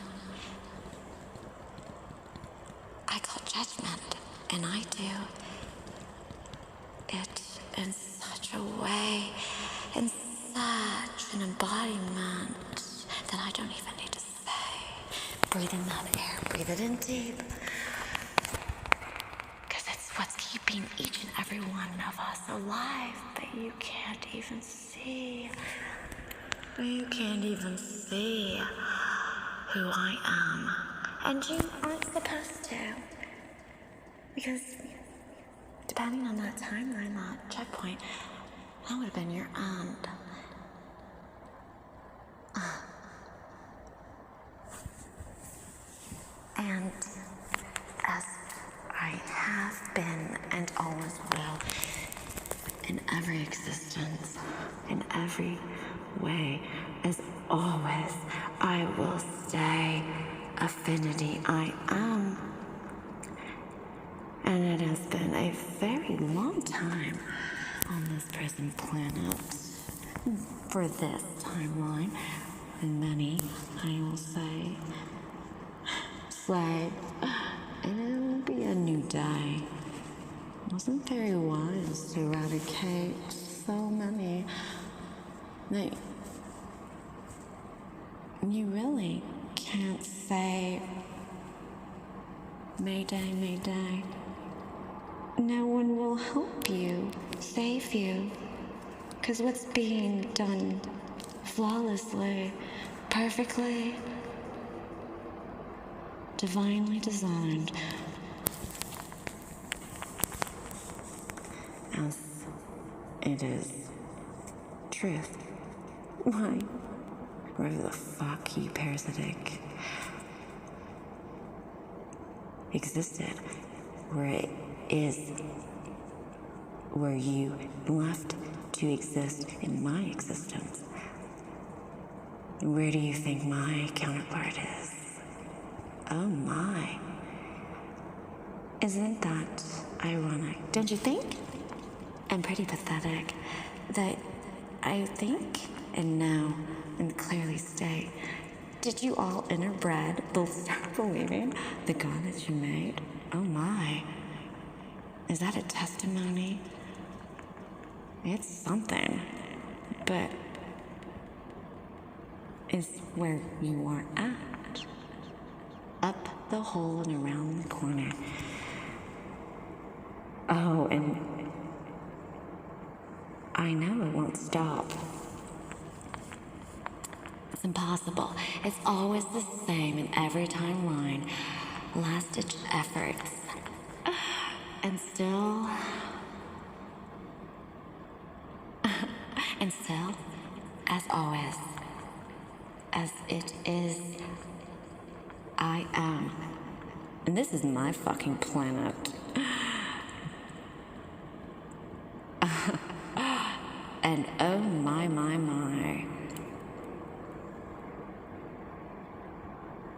I call judgment, and I do it in such a way, in such an embodiment that I don't even need to say. Breathe in that air, breathe it in deep. Because it's what's keeping each and every one of us alive, but you can't even see. You can't even see who I am And you aren't supposed to. Because depending on that timeline, that checkpoint, that would have been your end. And as I have been and always will, in every existence, in every way, as always, I will stay affinity. I am. And it has been a very long time on this present planet for this timeline. And many, I will say, and it will be a new day. It wasn't very wise to eradicate so many that you really can't say, Mayday, Mayday. No one will help you, save you, because what's being done flawlessly, perfectly, divinely designed, as it is truth. Why? Where the fuck you parasitic existed, where it is, where you left to exist in my existence. Where do you think my counterpart is? Oh my. Isn't that ironic? Don't you think? And pretty pathetic that I think and know and clearly state. Did you all interbred start believing the God that you made? Oh my. Is that a testimony? It's something. But it's where you are at. Up the hole and around the corner. Oh, and I know it won't stop. It's impossible. It's always the same in every timeline. Last-ditch efforts. And still, as always, as it is, I am. And this is my fucking planet. And oh my.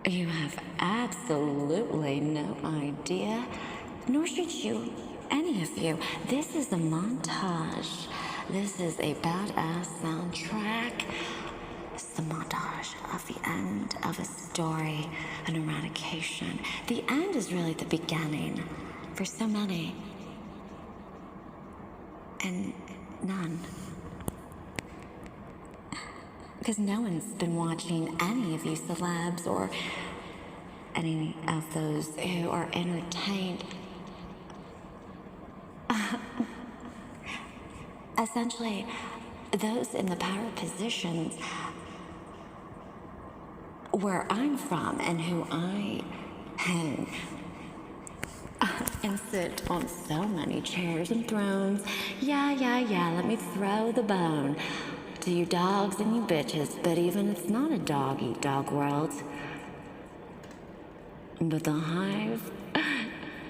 You have absolutely no idea, nor should you, any of you. This is a montage. This is a badass soundtrack. It's the montage of the end of a story, an eradication. The end is really the beginning for so many. And none. Because no one's been watching any of you celebs or any of those who are entertained. Essentially, those in the power positions where I'm from and who I hang and sit on so many chairs and thrones. Yeah, let me throw the bone to you dogs and you bitches, but even it's not a dog-eat-dog world. But the hive,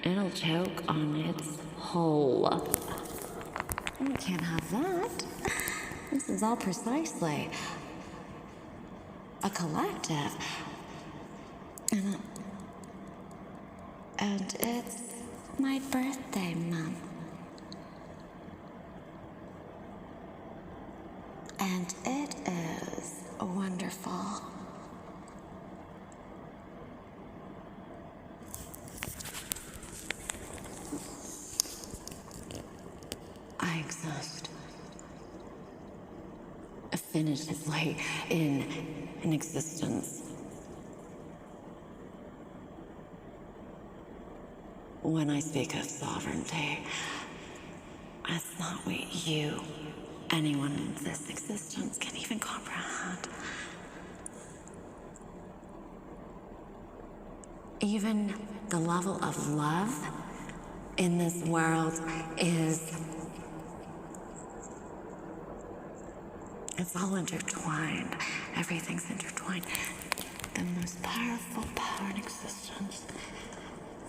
it'll choke on its hole. We can't have that. This is all precisely a collective. And it's my birthday month. And it is wonderful. I exist. Definitively in an existence. When I speak of sovereignty, that's not what you, anyone in this existence, can even comprehend. even the level of love in this world it's all intertwined. Everything's intertwined. The most powerful power in existence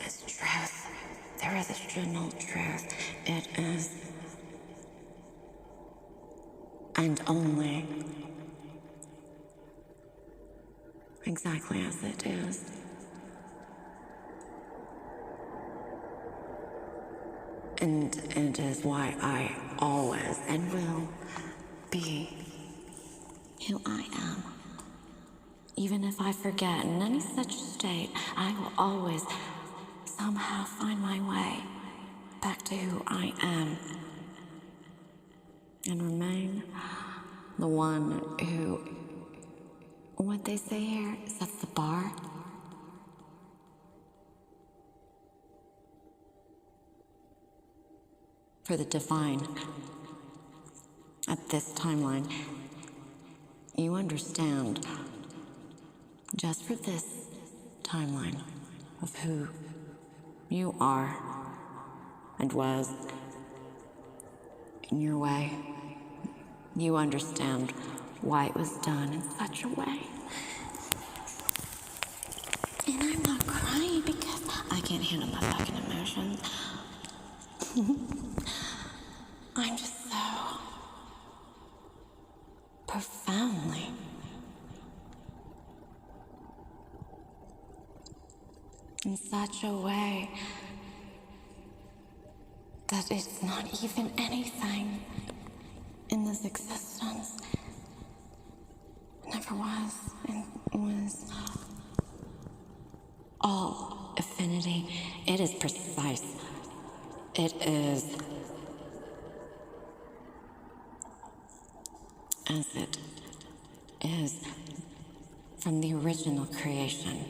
is truth. There is original truth. It is, and only, exactly as it is. And it is why I always and will be who I am. Even if I forget in any such state, I will always somehow find my way back to who I am and remain the one who, what they say here, sets the bar. For the divine. At this timeline, you understand, just for this timeline of who you are and was in your way, you understand why it was done in such a way. And I'm not crying because I can't handle my fucking emotions. I'm just so profoundly in such a way that it's not even anything in this existence. It never was, and was all affinity. It is precise. It is as it is from the original creation.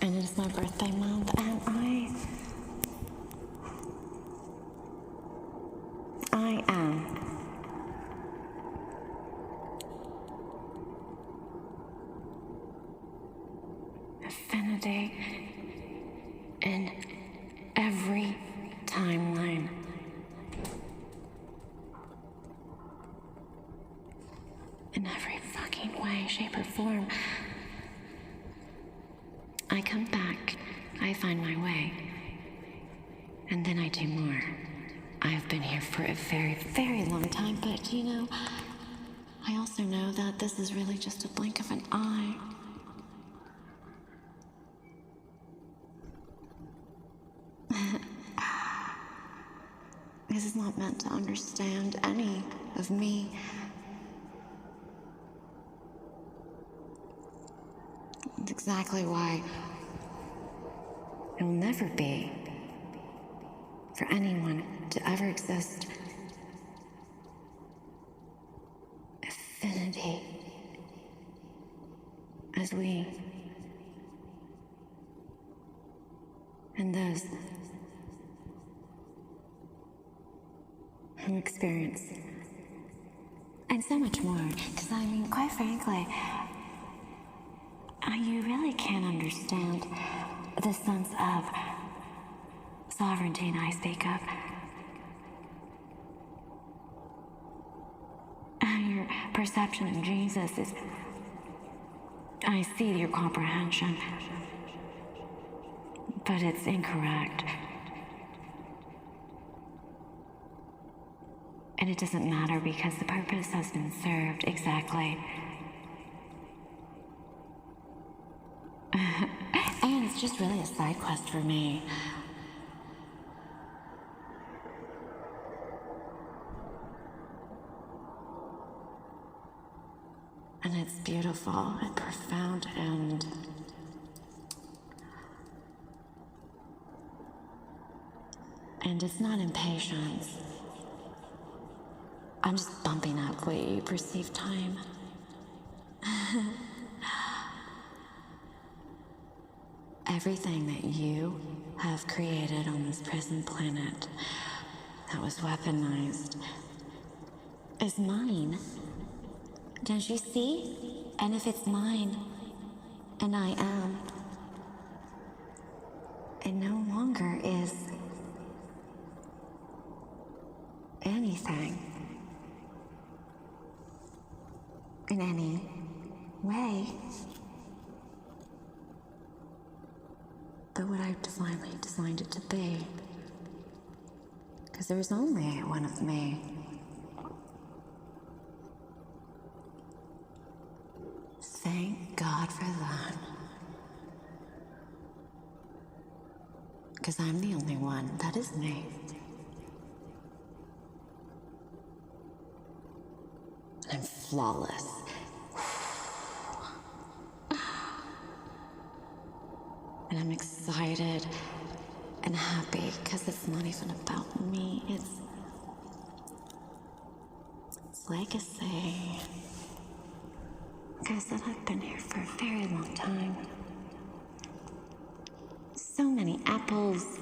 And it is my birthday month, and I am affinity in every timeline. In every fucking way, shape, or form. I come back, I find my way, and then I do more. I've been here for a very, very long time, but you know, I also know that this is really just a blink of an eye. This is not meant to understand any of me. It's exactly why it will never be for anyone to ever exist. Affinity as we and those who experience, and so much more. Because I mean, quite frankly, you really can't understand the sense of sovereignty I speak of. Your perception of Jesus is, I see your comprehension, but it's incorrect. And it doesn't matter because the purpose has been served exactly. And it's just really a side quest for me. And it's beautiful and profound and it's not impatience. I'm just bumping up what you perceive time. Everything that you have created on this present planet that was weaponized is mine. Don't you see? And if it's mine, and I am, it no longer is anything in any way but what I've divinely designed it to be. Because there's only one of me. Thank God for that. Because I'm the only one that is me. I'm flawless. And I'm excited and happy because it's not even about me. It's legacy. Like I said, I've been here for a very long time. So many apples,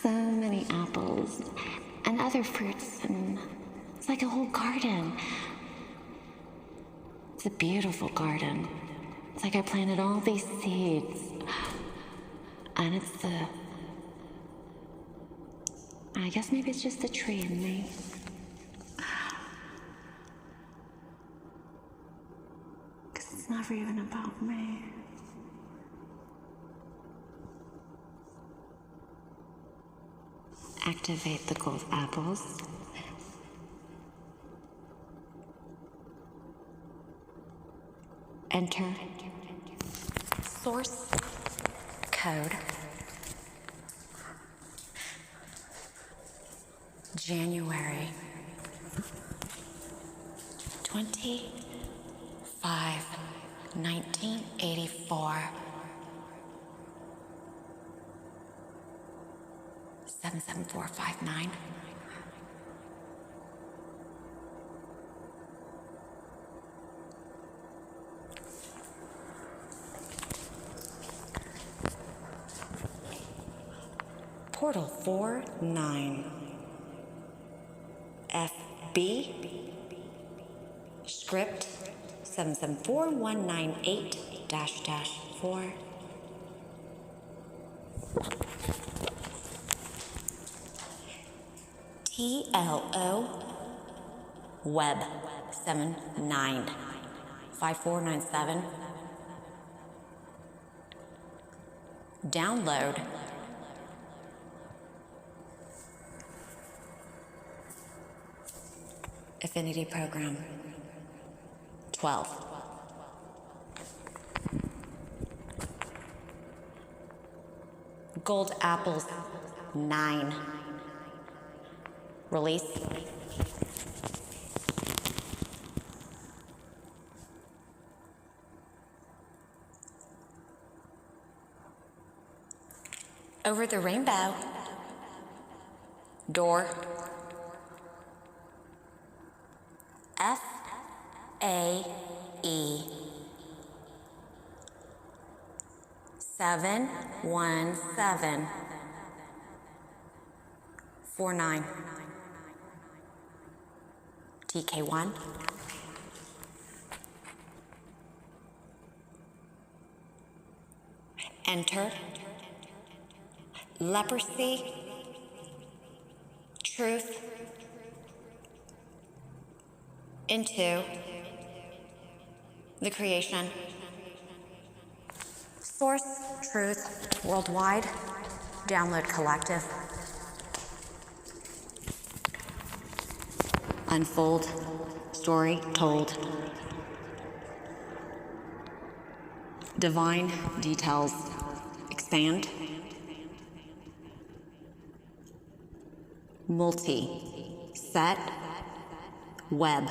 and other fruits, and it's like a whole garden. It's a beautiful garden. It's like I planted all these seeds, and I guess maybe it's just the tree in me. Because it's never even about me. Activate the gold apples. Enter source code January 25, 1984. 77459. Portal 49. FB. Script 774198-4. TLO Web 795497. Download. Affinity Program 12. Gold Apples 9. Release. Over the rainbow. Door. FAE 71749. TK1. Enter. Leprosy. Truth. Into the creation. Source, truth, worldwide. Download collective. Unfold, story told. Divine details. Expand. Multi. Set. Web.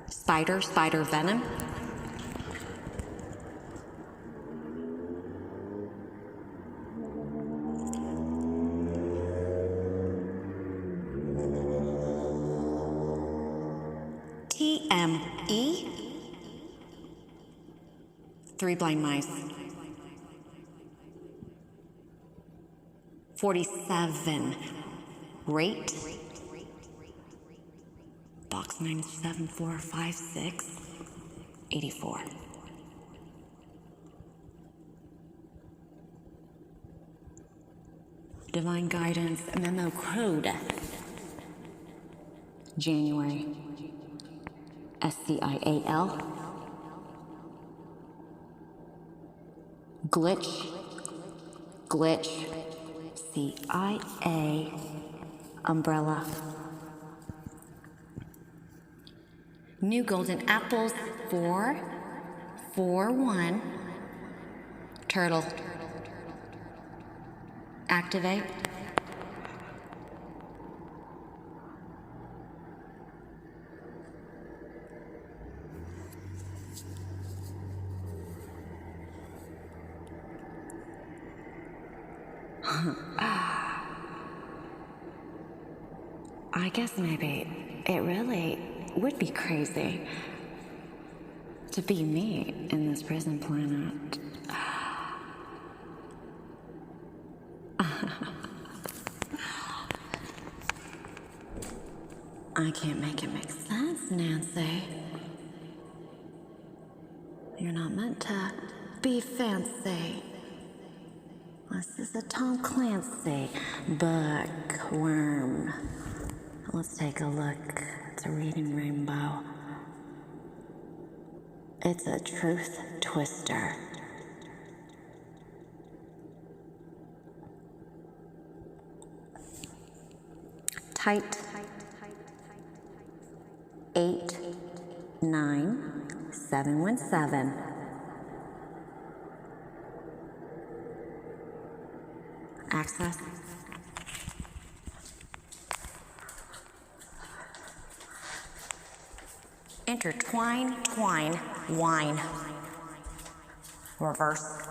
Spider venom. TME. 3 blind mice. 47. Rate. Box 97456. 84. Divine Guidance Memo Code. January. SCIAL. Glitch. CIA. Umbrella. New Golden Apples 441. Turtle. Activate. I guess maybe it really would be crazy to be me in this prison planet. I can't make it make sense, Nancy. You're not meant to be fancy. This is a Tom Clancy bookworm. Let's take a look. It's a reading rainbow. It's a truth twister. Tight. 89717. Access. Intertwine, twine, wine. Reverse.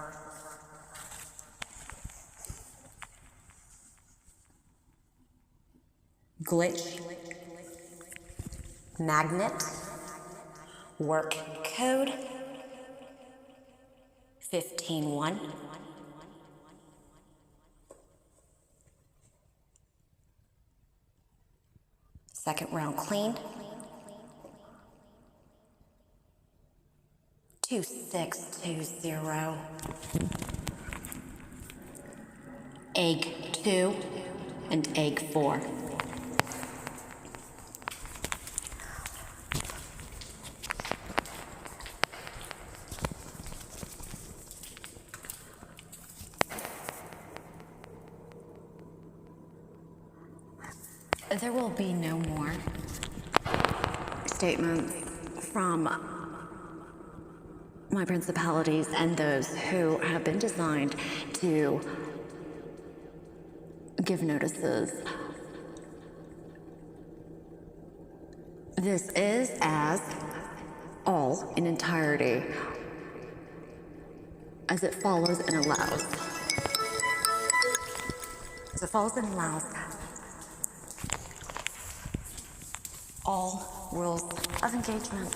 Glitch. Magnet. Work code. 151. Second round clean. 2620. Egg 2 and egg 4. There will be no more statements from my principalities and those who have been designed to give notices. This is as all in entirety as it follows and allows. As it follows and allows all rules of engagement.